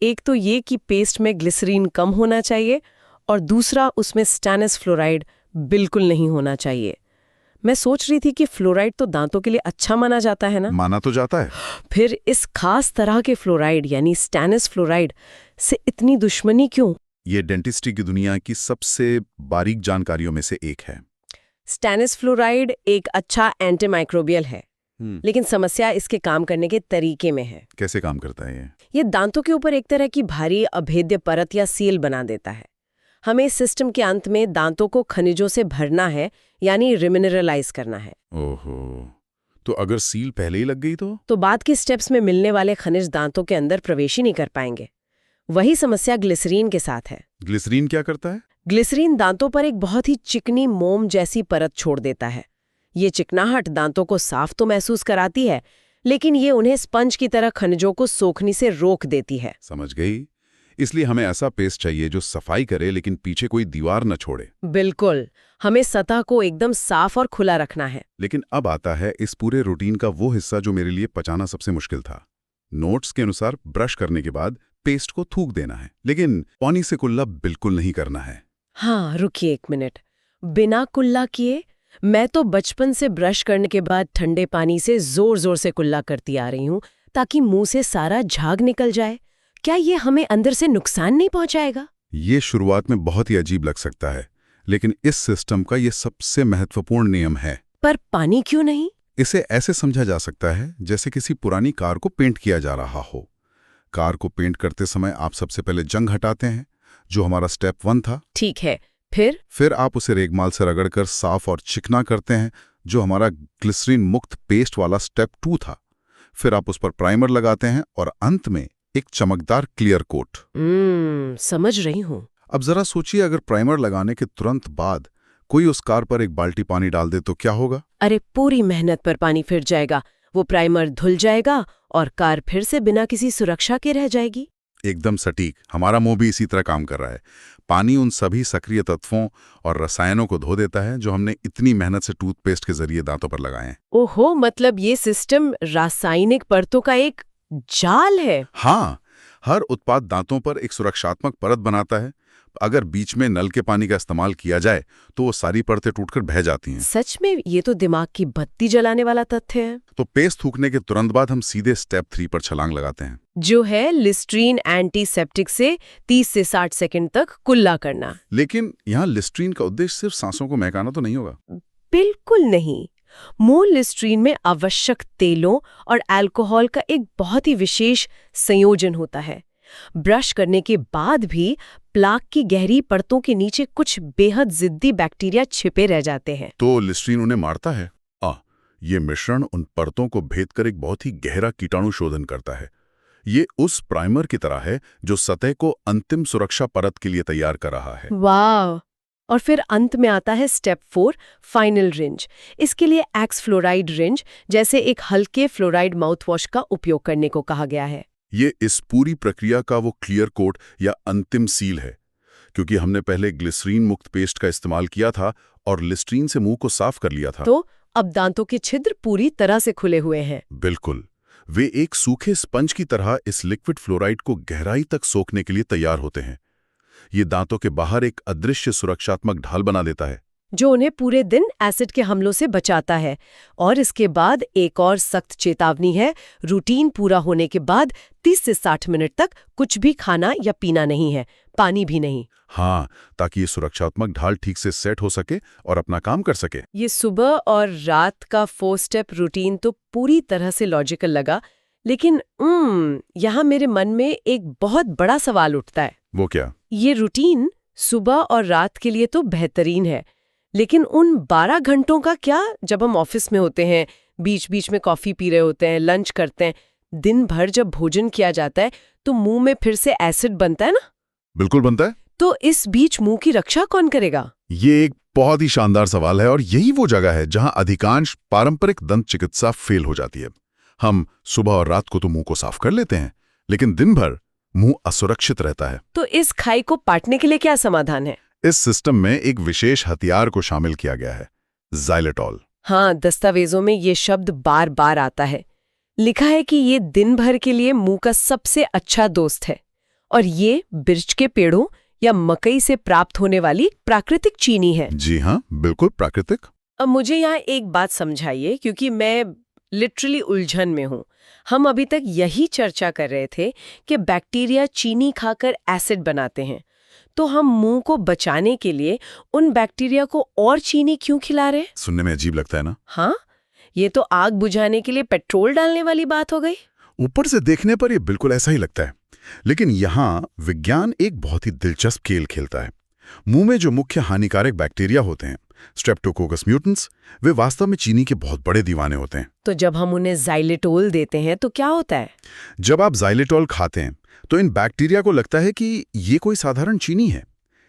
एक तो ये कि पेस्ट में ग्लिसरीन कम होना चाहिए और दूसरा उसमें स्टेनस फ्लोराइड बिल्कुल नहीं होना चाहिए। मैं सोच रही थी कि फ्लोराइड तो दांतों के लिए अच्छा माना जाता है ना? माना तो जाता है। फिर इस खास तरह के फ्लोराइड यानी स्टेनस फ्लोराइड से इतनी दुश्मनी क्यों? ये डेंटिस्ट्री की दुनिया की सबसे बारीक जानकारियों में से एक है। स्टेनस फ्लोराइड एक अच्छा एंटीमाइक्रोबियल है, लेकिन समस्या इसके काम करने के तरीके में है। कैसे काम करता है ये? ये दांतों के ऊपर एक तरह की भारी अभेद्य परत या सील बना देता है। हमें इस सिस्टम के अंत में दांतों को खनिजों से भरना है, यानी रिमिनरलाइज करना है। ओहो, तो अगर सील पहले ही लग गई तो बाद के स्टेप्स में मिलने वाले खनिज दांतों के अंदर प्रवेश ही नहीं कर पाएंगे। वही समस्या ग्लिसरीन के साथ है। ग्लिसरीन क्या करता है? ग्लिसरीन दांतों पर एक बहुत ही चिकनी मोम जैसी परत छोड़ देता है। ये चिकनाहट दांतों को साफ तो महसूस कराती है, लेकिन ये उन्हें स्पंज की तरह खनिजों को सोखने से रोक देती है। समझ गई। इसलिए हमें ऐसा पेस्ट चाहिए जो सफाई करे लेकिन पीछे कोई दीवार न छोड़े। बिल्कुल, हमें सतह को एकदम साफ और खुला रखना है। लेकिन अब आता है इस पूरे रूटीन का वो हिस्सा जो मेरे लिए पचाना सबसे मुश्किल था। नोट्स के अनुसार ब्रश करने के बाद पेस्ट को थूक देना है, लेकिन पानी से कुल्ला बिल्कुल नहीं करना है। हाँ, रुकिए एक मिनट। बिना कुल्ला किए? मैं तो बचपन से ब्रश करने के बाद ठंडे पानी से जोर जोर से कुल्ला करती आ रही हूँ ताकि मुंह से सारा झाग निकल जाए। क्या ये हमें अंदर से नुकसान नहीं पहुंचाएगा? ये शुरुआत में बहुत ही अजीब लग सकता है, लेकिन इस सिस्टम का ये सबसे महत्वपूर्ण नियम है। पर पानी क्यों नहीं? इसे ऐसे समझा जा सकता है जैसे किसी पुरानी कार को पेंट किया जा रहा हो। कार को पेंट करते समय आप सबसे पहले जंग हटाते हैं, जो हमारा स्टेप 1 था। ठीक है, फिर आप उसे रेगमाल से रगड़कर साफ और चिकना करते हैं, जो हमारा ग्लिसरीन मुक्त पेस्ट वाला स्टेप 2 था। फिर आप उस पर प्राइमर लगाते हैं और अंत में एक चमकदार क्लियर कोट। समझ रही हूँ। अब जरा सोचिए, अगर प्राइमर लगाने के तुरंत बाद कोई उस कार पर एक बाल्टी पानी डाल दे तो क्या होगा? अरे, पूरी मेहनत पर पानी फिर जाएगा। वो प्राइमर धुल जाएगा और कार फिर से बिना किसी सुरक्षा के रह जाएगी। एकदम सटीक। हमारा मुंह भी इसी तरह काम कर रहा है। पानी उन सभी सक्रिय तत्वों और रसायनों को धो देता है जो हमने इतनी मेहनत से टूथपेस्ट के जरिए दांतों पर लगाए हैं। ओहो, मतलब ये सिस्टम रासायनिक परतों का एक जाल है। हाँ, हर उत्पाद दांतों पर एक सुरक्षात्मक परत बनाता है। अगर बीच में नल के पानी का इस्तेमाल किया जाए तो वो सारी परतें टूटकर बह जाती हैं। सच में, ये तो दिमाग की बत्ती जलाने वाला तथ्य है। तो पेस्ट थूकने के तुरंत बाद हम सीधे स्टेप 3 पर छलांग लगाते हैं, जो है लिस्ट्रीन एंटीसेप्टिक से 30 से 60 सेकंड तक कुल्ला करना। लेकिन यहाँ लिस्ट्रीन का उद्देश्य सिर्फ सांसों को महकाना तो नहीं होगा। बिल्कुल नहीं। मूल लिस्ट्रीन में आवश्यक तेलों और अल्कोहल का एक बहुत ही विशेष संयोजन होता है। ब्रश करने के बाद भी प्लाक की गहरी परतों के नीचे कुछ बेहद जिद्दी बैक्टीरिया छिपे रह जाते हैं। तो लिस्ट्रीन उन्हें मारता है? ये मिश्रण उन परतों को भेदकर एक बहुत ही गहरा कीटाणु शोधन करता है। ये उस प्राइमर की तरह है जो सतह को अंतिम सुरक्षा परत के लिए तैयार कर रहा है। वाह! और फिर अंत में आता है स्टेप 4, फाइनल रिंज। इसके लिए एक्स फ्लोराइड रिंज जैसे एक हल्के फ्लोराइड माउथवॉश का उपयोग करने को कहा गया है। ये इस पूरी प्रक्रिया का वो क्लियर कोट या अंतिम सील है, क्योंकि हमने पहले ग्लिसरीन मुक्त पेस्ट का इस्तेमाल किया था और लिस्ट्रीन से मुंह को साफ कर लिया था। तो अब दांतों के छिद्र पूरी तरह से खुले हुए हैं। बिल्कुल, वे एक सूखे स्पंज की तरह इस लिक्विड फ्लोराइड को गहराई तक सोखने के लिए तैयार होते हैं। ये दांतों के बाहर एक अदृश्य सुरक्षात्मक ढाल बना देता है। जो उन्हें पूरे दिन एसिड के हमलों से बचाता है। और इसके बाद एक और सख्त चेतावनी है, रूटीन पूरा होने के बाद 30 से 60 मिनट तक कुछ भी खाना या पीना नहीं है, पानी भी नहीं। हाँ, ताकि ये सुरक्षात्मक ढाल ठीक से सेट हो सके और अपना काम कर सके। ये सुबह और रात का 4 स्टेप रूटीन तो पूरी तरह से लॉजिकल लगा, लेकिन यहाँ मेरे मन में एक बहुत बड़ा सवाल उठता है। वो क्या? ये रूटीन सुबह और रात के लिए तो बेहतरीन है, लेकिन उन 12 घंटों का क्या जब हम ऑफिस में होते हैं, बीच बीच में कॉफी पी रहे होते हैं, लंच करते हैं, दिन भर जब भोजन किया जाता है तो मुंह में फिर से एसिड बनता है ना? बिल्कुल बनता है। तो इस बीच मुंह की रक्षा कौन करेगा? ये एक बहुत ही शानदार सवाल है और यही वो जगह है जहां अधिकांश पारंपरिक दंत चिकित्सा फेल हो जाती है। हम सुबह और रात को तो मुंह को साफ कर लेते हैं, लेकिन दिन भर मुंह असुरक्षित रहता है। तो इस खाई को पाटने के लिए क्या समाधान है? इस सिस्टम में एक विशेष हथियार को शामिल किया गया है, ज़ाइलेटॉल। हाँ, दस्तावेजों में ये शब्द बार बार आता है। लिखा है कि ये दिन भर के लिए मुंह का सबसे अच्छा दोस्त है और ये बिर्च के पेड़ों या मकई से प्राप्त होने वाली प्राकृतिक चीनी है। जी हाँ, बिल्कुल प्राकृतिक। अब मुझे यहाँ एक बात समझाइए, क्योंकि मैं लिटरली उलझन में हूँ। हम अभी तक यही चर्चा कर रहे थे कि बैक्टीरिया चीनी खाकर एसिड बनाते हैं, तो हम मुंह को बचाने के लिए उन बैक्टीरिया को और चीनी क्यों खिला रहे हैं? सुनने में अजीब लगता है ना? हाँ, ये तो आग बुझाने के लिए पेट्रोल डालने वाली बात हो गई। ऊपर से देखने पर ये बिल्कुल ऐसा ही लगता है, लेकिन यहाँ विज्ञान एक बहुत ही दिलचस्प खेल खेलता है। मुंह में जो मुख्य हानिकारक बैक्टीरिया होते हैं, स्ट्रेप्टोकोकस म्यूटेंस, वे वास्तव में चीनी के बहुत बड़े दीवाने होते हैं। तो जब हम उन्हें ज़ाइलेटोल देते हैं तो क्या होता है? जब आप ज़ाइलेटॉल खाते हैं तो इन बैक्टीरिया को लगता है कि ये कोई साधारण चीनी है।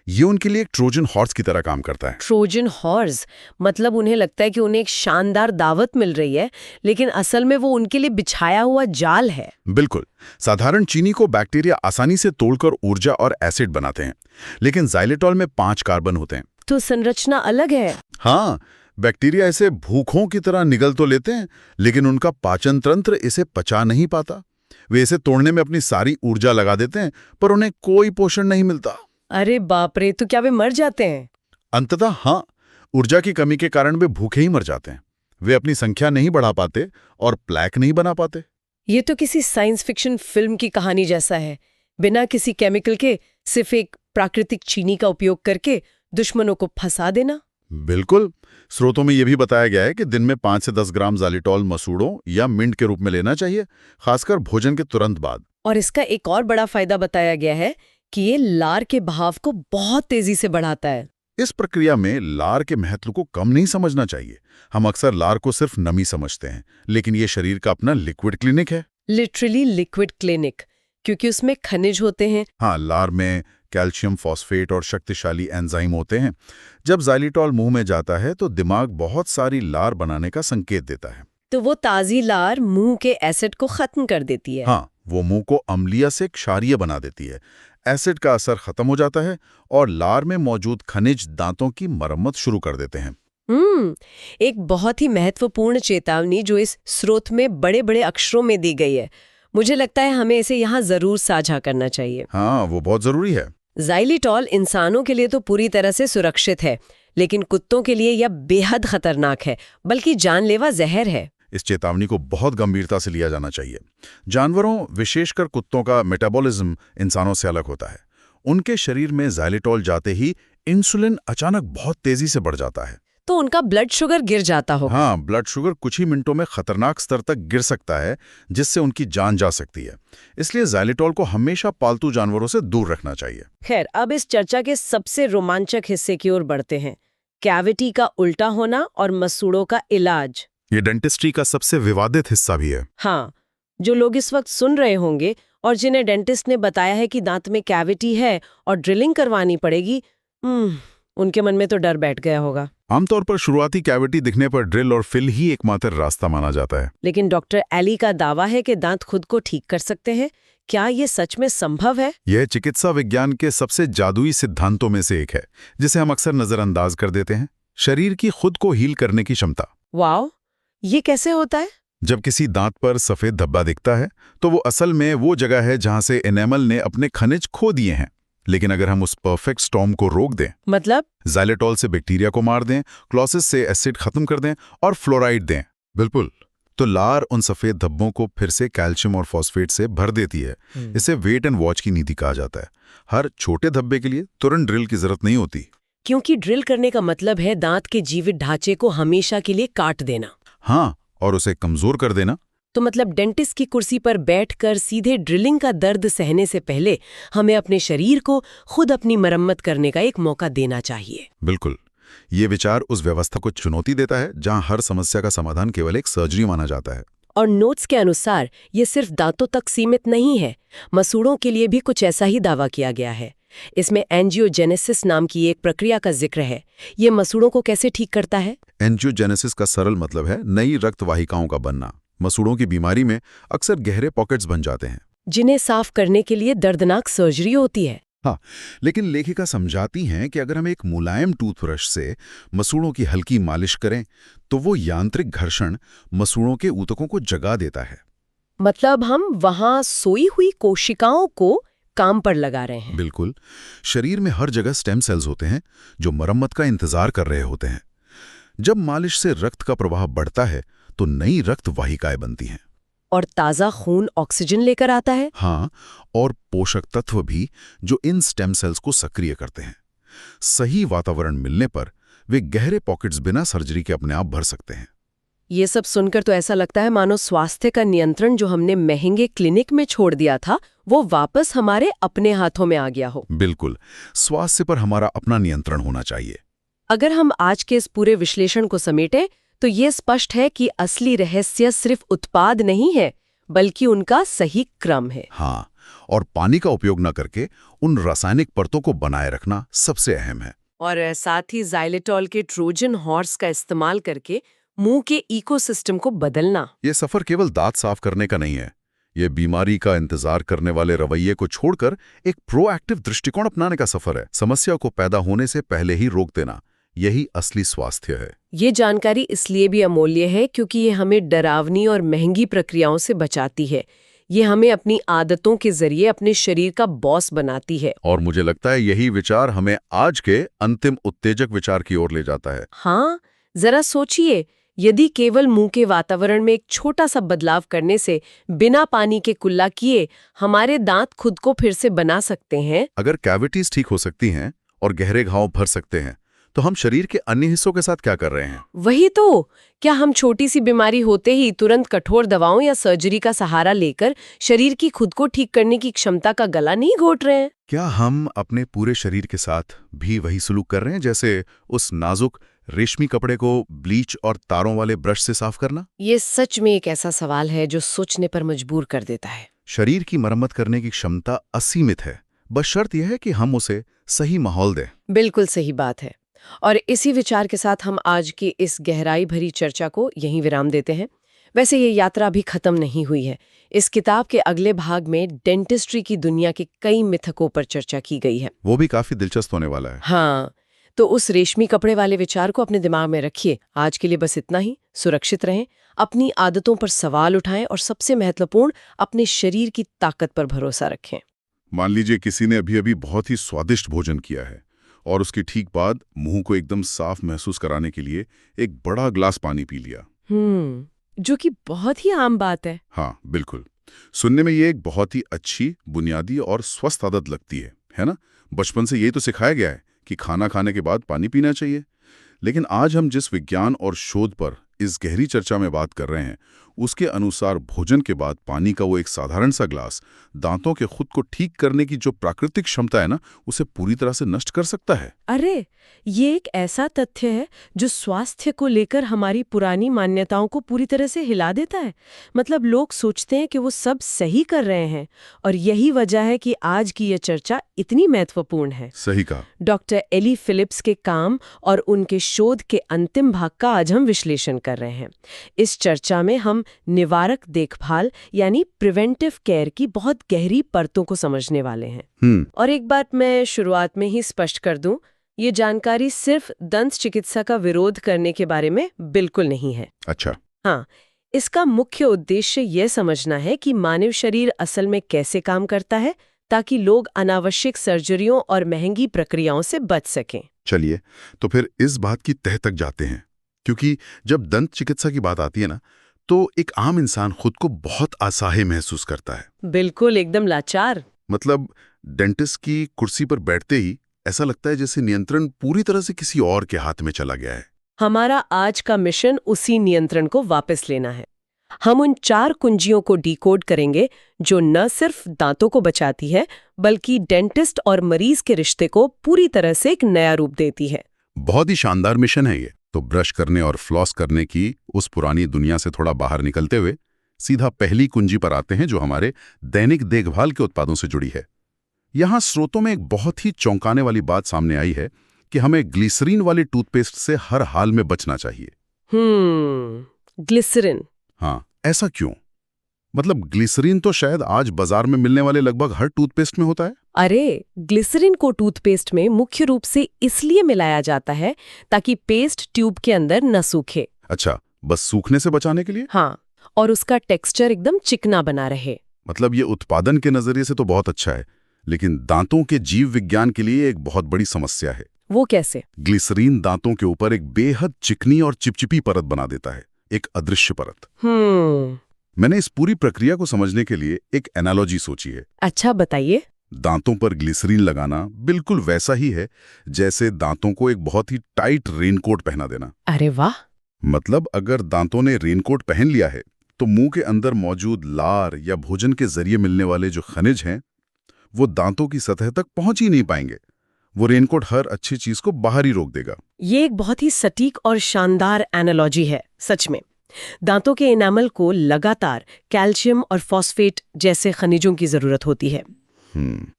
ये उनके लिए एक ट्रोजन हॉर्स की तरह काम करता है। ट्रोजन हॉर्स मतलब उन्हें लगता है कि उन्हें एक शानदार दावत मिल रही है, लेकिन असल में वो उनके लिए बिछाया हुआ जाल है। बिल्कुल। साधारण चीनी को बैक्टीरिया आसानी से तोड़कर ऊर्जा और एसिड बनाते हैं, लेकिन ज़ाइलेटॉल में 5 कार्बन होते हैं। तो संरचना अलग है। हाँ, बैक्टीरिया इसे भूखों की तरह निगल तो लेते हैं, लेकिन उनका पाचन तंत्र इसे पचा नहीं पाता। वे इसे तोड़ने में अपनी सारी ऊर्जा लगा देते हैं, पर उन्हें कोई पोषण नहीं मिलता। अरे बाप रे, तो क्या वे मर जाते हैं? अंततः हाँ, ऊर्जा की कमी के कारण वे भूखे ही मर जाते हैं। वे अपनी संख्या नहीं बढ़ा पाते और प्लैक नहीं बना पाते। ये तो किसी साइंस फिक्शन फिल्म की कहानी जैसा है। बिना किसी केमिकल के सिर्फ एक प्राकृतिक चीनी का उपयोग करके दुश्मनों को फंसा देना। बिल्कुल। स्रोतों में यह भी बताया गया है कि दिन में 5 से 10 ग्राम ज़ाइलेटॉल मसूड़ों या मिंट के रूप में लेना चाहिए, खासकर भोजन के तुरंत बाद। और इसका एक और बड़ा फायदा बताया गया है कि ये लार के बहाव को बहुत तेजी से बढ़ाता है। इस प्रक्रिया में लार के महत्व को कम नहीं समझना चाहिए। हम अक्सर लार को सिर्फ नमी समझते हैं, लेकिन ये शरीर का अपना लिक्विड क्लिनिक है। लिटरली लिक्विड क्लिनिक, क्योंकि उसमें खनिज होते हैं। हाँ, लार में कैल्शियम फॉस्फेट और शक्तिशाली एंजाइम होते हैं। जब ज़ाइलेटॉल मुंह में जाता है तो दिमाग बहुत सारी लार बनाने का संकेत देता है। तो वो ताज़ी लार मुंह के एसिड को खत्म कर देती है। हाँ, वो मुंह को अम्लीय से क्षारीय बना देती है। एसिड का असर खत्म हो जाता है और लार में मौजूद खनिज दांतों की मरम्मत शुरू कर देते हैं। एक बहुत ही महत्वपूर्ण चेतावनी जो इस स्रोत में बड़े बड़े अक्षरों में दी गई है। मुझे लगता है हमें इसे यहाँ जरूर साझा करना चाहिए। हाँ, वो बहुत जरूरी है। ज़ाइलेटॉल इंसानों के लिए तो पूरी तरह से सुरक्षित है, लेकिन कुत्तों के लिए यह बेहद खतरनाक है, बल्कि जानलेवा जहर है। इस चेतावनी को बहुत गंभीरता से लिया जाना चाहिए। जानवरों, विशेषकर कुत्तों का मेटाबॉलिज्म इंसानों से अलग होता है। उनके शरीर में ज़ाइलेटॉल जाते ही इंसुलिन अचानक बहुत तेजी से बढ़ जाता है। तो उनका ब्लड शुगर गिर जाता हो। हाँ, ब्लड शुगर कुछ ही मिनटों में खतरनाक स्तर तक गिर सकता है, जिससे उनकी जान जा सकती है। इसलिए ज़ाइलेटॉल को हमेशा पालतू जानवरों से दूर रखना चाहिए। खैर, अब इस चर्चा के सबसे रोमांचक हिस्से की ओर बढ़ते हैं, कैविटी का उल्टा होना और मसूड़ों का इलाज। ये डेंटिस्ट्री का सबसे विवादित हिस्सा भी है। हाँ, जो लोग इस वक्त सुन रहे होंगे और जिन्हें डेंटिस्ट ने बताया है कि दांत में कैविटी है और ड्रिलिंग करवानी पड़ेगी, उनके मन में तो डर बैठ गया होगा। आमतौर पर शुरुआती कैविटी दिखने पर ड्रिल और फिल ही एकमात्र रास्ता माना जाता है। लेकिन डॉक्टर एली का दावा है कि दांत खुद को ठीक कर सकते हैं। क्या ये सच में संभव है? यह चिकित्सा विज्ञान के सबसे जादुई सिद्धांतों में से एक है, जिसे हम अक्सर नजरअंदाज कर देते हैं। शरीर की खुद को हील करने की क्षमता। वाओ, ये कैसे होता है? जब किसी दांत पर सफेद धब्बा दिखता है तो वो असल में वो जगह है जहां से एनेमल ने अपने खनिज खो दिए हैं। लेकिन अगर हम उस परफेक्ट स्टॉर्म को रोक दें, मतलब ज़ाइलेटॉल से बैक्टीरिया को मार दें, क्लॉसिस से एसिड खत्म कर दें और फ्लोराइड दें, बिल्कुल, तो लार उन सफ़ेद धब्बों को फिर से कैल्शियम और फॉस्फेट से भर देती है। इसे वेट एंड वॉच की नीति कहा जाता है। हर छोटे धब्बे के लिए तुरंत ड्रिल की जरूरत नहीं होती। क्योंकि ड्रिल करने का मतलब है दांत के जीवित ढांचे को हमेशा के लिए काट देना। हाँ, और उसे कमजोर कर देना। तो मतलब डेंटिस्ट की कुर्सी पर बैठकर सीधे ड्रिलिंग का दर्द सहने से पहले हमें अपने शरीर को खुद अपनी मरम्मत करने का एक मौका देना चाहिए। बिल्कुल, ये विचार उस व्यवस्था को चुनौती देता है जहां हर समस्या का समाधान केवल एक सर्जरी माना जाता है। और नोट्स के अनुसार ये सिर्फ दांतों तक सीमित नहीं है, मसूड़ों के लिए भी कुछ ऐसा ही दावा किया गया है। इसमें एंजियोजेनेसिस नाम की एक प्रक्रिया का जिक्र है। ये मसूड़ों को कैसे ठीक करता है? एंजियोजेनेसिस का सरल मतलब है नई रक्त वाहिकाओं का बनना। मसूड़ों की बीमारी में अक्सर गहरे पॉकेट्स बन जाते हैं, जिन्हें साफ करने के लिए दर्दनाक सर्जरी होती है। हाँ, लेकिन लेखिका समझाती हैं कि अगर हम एक मुलायम टूथब्रश से मसूड़ों की हल्की मालिश करें तो वो यांत्रिक घर्षण मसूड़ों के ऊतकों को जगा देता है। मतलब हम वहां सोई हुई कोशिकाओं को काम पर लगा रहे हैं। बिल्कुल, शरीर में हर जगह स्टेम सेल्स होते हैं जो मरम्मत का इंतजार कर रहे होते हैं। जब मालिश से रक्त का प्रवाह बढ़ता है तो नई रक्त वाहिकाएं बनती हैं और ताज़ा खून ऑक्सीजन लेकर आता है। हाँ, और पोषक तत्व भी जो इन स्टेम सेल्स को सक्रिय करते हैं। सही वातावरण मिलने पर वे गहरे पॉकेट्स बिना सर्जरी के अपने आप भर सकते हैं। ये सब सुनकर तो ऐसा लगता है मानो स्वास्थ्य का नियंत्रण जो हमने महंगे क्लिनिक में छोड़ दिया था वो वापस हमारे अपने हाथों में आ गया हो। बिल्कुल, स्वास्थ्य पर हमारा अपना नियंत्रण होना चाहिए। अगर हम आज के इस पूरे विश्लेषण को समेटें तो ये स्पष्ट है कि असली रहस्य सिर्फ उत्पाद नहीं है बल्कि उनका सही क्रम है। हाँ, और पानी का उपयोग न करके उन रासायनिक परतों को बनाए रखना सबसे अहम है। और साथ ही ज़ाइलेटॉल के ट्रोजन हॉर्स का इस्तेमाल करके मुंह के इकोसिस्टम को बदलना। ये सफर केवल दांत साफ करने का नहीं है। ये बीमारी का इंतजार करने वाले रवैये को छोड़कर एक प्रोएक्टिव दृष्टिकोण अपनाने का सफर है। समस्या को पैदा होने से पहले ही रोक देना, यही असली स्वास्थ्य है। ये जानकारी इसलिए भी अमूल्य है क्योंकि ये हमें डरावनी और महंगी प्रक्रियाओं से बचाती है। ये हमें अपनी आदतों के जरिए अपने शरीर का बॉस बनाती है। और मुझे लगता है यही विचार हमें आज के अंतिम उत्तेजक विचार की ओर ले जाता है। हाँ, जरा सोचिए, यदि केवल मुंह के वातावरण में एक छोटा सा बदलाव करने से बिना पानी के कुल्ला किए हमारे दांत खुद को फिर से बना सकते हैं। अगर कैविटीज ठीक हो सकती हैं और गहरे घाव भर सकते हैं तो हम शरीर के अन्य हिस्सों के साथ क्या कर रहे हैं? वही तो, क्या हम छोटी सी बीमारी होते ही तुरंत कठोर दवाओं या सर्जरी का सहारा लेकर शरीर की खुद को ठीक करने की क्षमता का गला नहीं घोट रहे हैं? क्या हम अपने पूरे शरीर के साथ भी वही सलूक कर रहे हैं जैसे उस नाजुक रेशमी कपड़े को ब्लीच और तारों वाले ब्रश से साफ करना? ये सच में एक ऐसा सवाल है जो सोचने पर मजबूर कर देता है। शरीर की मरम्मत करने की क्षमता असीमित है, बस शर्त यह है कि हम उसे सही माहौल दें। बिल्कुल सही बात है। और इसी विचार के साथ हम आज की इस गहराई भरी चर्चा को यहीं विराम देते हैं। वैसे ये यात्रा अभी खत्म नहीं हुई है। इस किताब के अगले भाग में डेंटिस्ट्री की दुनिया के कई मिथकों पर चर्चा की गई है। वो भी काफी दिलचस्प होने वाला है। हाँ, तो उस रेशमी कपड़े वाले विचार को अपने दिमाग में रखिए। आज के लिए बस इतना ही। सुरक्षित रहें, अपनी आदतों पर सवाल उठाएं और सबसे महत्वपूर्ण, अपने शरीर की ताकत पर भरोसा रखें। मान लीजिए किसी ने अभी अभी बहुत ही स्वादिष्ट भोजन किया है और उसके ठीक बाद मुंह को एकदम साफ महसूस कराने के लिए एक बड़ा ग्लास पानी पी लिया। जो कि बहुत ही आम बात है। हाँ, बिल्कुल। सुनने में ये एक बहुत ही अच्छी, बुनियादी और स्वस्थ आदत लगती है ना? बचपन से यही तो सिखाया गया है कि खाना खाने के बाद पानी पीना चाहिए। लेकिन आज हम जिस विज्ञान और शोध पर इस गहरी चर्चा में बात कर रहे हैं, उसके अनुसार भोजन के बाद पानी का वो एक साधारण सा ग्लास दांतों के खुद को ठीक करने की जो प्राकृतिक क्षमता है ना, उसे पूरी तरह से नष्ट कर सकता है। अरे, ये एक ऐसा तथ्य है जो स्वास्थ्य को लेकर हमारी पुरानी मान्यताओं को पूरी तरह से हिला देता है। मतलब लोग सोचते हैं कि वो सब सही कर रहे हैं और यही वजह है कि आज की ये चर्चा इतनी महत्वपूर्ण है। सही कहा। डॉक्टर एली फिलिप्स के काम और उनके शोध के अंतिम भाग का आज हम विश्लेषण कर रहे हैं। इस चर्चा में हम निवारक देखभाल यानी प्रिवेंटिव केयर की बहुत गहरी परतों को समझने वाले हैं। और एक बात मैं शुरुआत में ही स्पष्ट कर दूं, ये जानकारी सिर्फ दंत चिकित्सा का विरोध करने के बारे में बिल्कुल नहीं है। अच्छा। हाँ, इसका मुख्य उद्देश्य यह समझना है कि मानव शरीर असल में कैसे काम करता है ताकि लोग अनावश्यक सर्जरियों और महंगी प्रक्रियाओं से बच सकें। चलिए, तो फिर इस बात की तह तक जाते हैं, क्योंकि जब दंत चिकित्सा की बात आती है ना, तो एक आम इंसान खुद को बहुत असहाय महसूस करता है। बिल्कुल, एकदम लाचार। मतलब डेंटिस्ट की कुर्सी पर बैठते ही ऐसा लगता है जैसे नियंत्रण पूरी तरह से किसी और के हाथ में चला गया है। हमारा आज का मिशन उसी नियंत्रण को वापस लेना है। हम उन 4 कुंजियों को डिकोड करेंगे जो न सिर्फ दांतों को बचाती है, बल्कि डेंटिस्ट और मरीज के रिश्ते को पूरी तरह से एक नया रूप देती है। बहुत ही शानदार मिशन है ये। तो ब्रश करने और फ्लॉस करने की उस पुरानी दुनिया से थोड़ा बाहर निकलते हुए सीधा पहली कुंजी पर आते हैं, जो हमारे दैनिक देखभाल के उत्पादों से जुड़ी है। यहाँ स्रोतों में एक बहुत ही चौंकाने वाली बात सामने आई है कि हमें ग्लिसरीन वाली टूथपेस्ट से हर हाल में बचना चाहिए। ग्लिसरीन। हाँ, ऐसा क्यों? मतलब ग्लिसरीन तो शायद आज बाजार में मिलने वाले लगभग हर टूथपेस्ट में होता है। अरे, ग्लिसरीन को टूथपेस्ट में मुख्य रूप से इसलिए मिलाया जाता है ताकि पेस्ट ट्यूब के अंदर न सूखे। अच्छा, बस सूखने से बचाने के लिए? हाँ, और उसका टेक्सचर एकदम चिकना बना रहे। मतलब ये उत्पादन के नजरिए से तो बहुत अच्छा है, लेकिन दांतों के जीव विज्ञान के लिए एक बहुत बड़ी समस्या है। वो कैसे? ग्लिसरीन दांतों के ऊपर एक बेहद चिकनी और चिपचिपी परत बना देता है, एक अदृश्य परत। मैंने इस पूरी प्रक्रिया को समझने के लिए एक एनालॉजी सोची है। अच्छा, बताइए। दांतों पर ग्लिसरीन लगाना बिल्कुल वैसा ही है जैसे दांतों को एक बहुत ही टाइट रेनकोट पहना देना। अरे वाह! मतलब अगर दांतों ने रेनकोट पहन लिया है तो मुंह के अंदर मौजूद लार या भोजन के जरिए मिलने वाले जो खनिज हैं वो दांतों की सतह तक पहुंच ही नहीं पाएंगे। वो रेनकोट हर अच्छी चीज को बाहर ही रोक देगा। ये एक बहुत ही सटीक और शानदार एनालॉजी है, सच में। दांतों के एनामल को लगातार कैल्शियम और फॉस्फेट जैसे खनिजों की जरूरत होती है,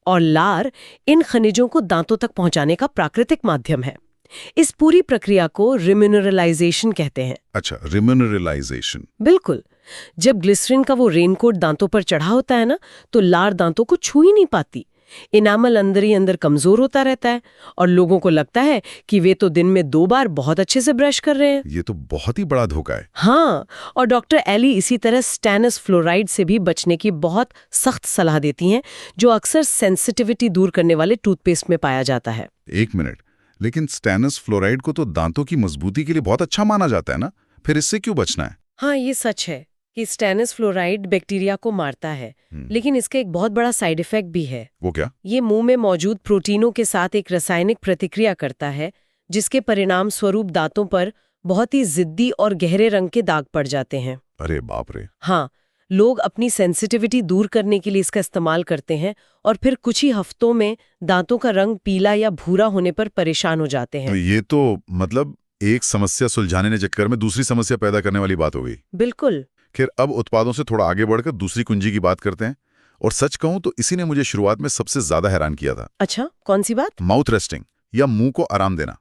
और लार इन खनिजों को दांतों तक पहुंचाने का प्राकृतिक माध्यम है। इस पूरी प्रक्रिया को रिमिनरलाइजेशन कहते हैं। अच्छा, रिमिनरलाइजेशन। बिल्कुल। जब ग्लिसरीन का वो रेनकोट दांतों पर चढ़ा होता है ना, तो लार दांतों को छू ही नहीं पाती। इनामल अंदर ही अंदर कमजोर होता रहता है और लोगों को लगता है कि वे तो दिन में 2 बार बहुत अच्छे से ब्रश कर रहे हैं। ये तो बहुत ही बड़ा धोखा है। हाँ, और डॉक्टर एली इसी तरह स्टेनस फ्लोराइड से भी बचने की बहुत सख्त सलाह देती हैं, जो अक्सर सेंसिटिविटी दूर करने वाले टूथपेस्ट में पाया जाता है। एक मिनट, लेकिन स्टेनस फ्लोराइड को तो दांतों की मजबूती के लिए बहुत अच्छा माना जाता है ना, फिर इससे क्यों बचना है? हाँ, ये सच है कि स्टेनस फ्लोराइड बैक्टीरिया को मारता है, लेकिन इसका एक बहुत बड़ा साइड इफेक्ट भी है। वो क्या? ये मुंह में मौजूद प्रोटीनों के साथ एक रासायनिक प्रतिक्रिया करता है, जिसके परिणाम स्वरूप दांतों पर बहुत ही जिद्दी और गहरे रंग के दाग पड़ जाते हैं। अरे बाप रे। हाँ, लोग अपनी सेंसिटिविटी दूर करने के लिए इसका इस्तेमाल करते हैं और फिर कुछ ही हफ्तों में दांतों का रंग पीला या भूरा होने पर परेशान हो जाते हैं। तो ये तो मतलब एक समस्या सुलझाने के चक्कर में दूसरी समस्या पैदा करने वाली बात हो गई। बिल्कुल। खैर, अब उत्पादों से थोड़ा आगे बढ़कर दूसरी कुंजी की बात करते हैं। और सच कहूं तो इसी ने मुझे शुरुआत में सबसे ज्यादा हैरान किया था। अच्छा, कौन सी बात? माउथ रेस्टिंग या मुंह को आराम देना।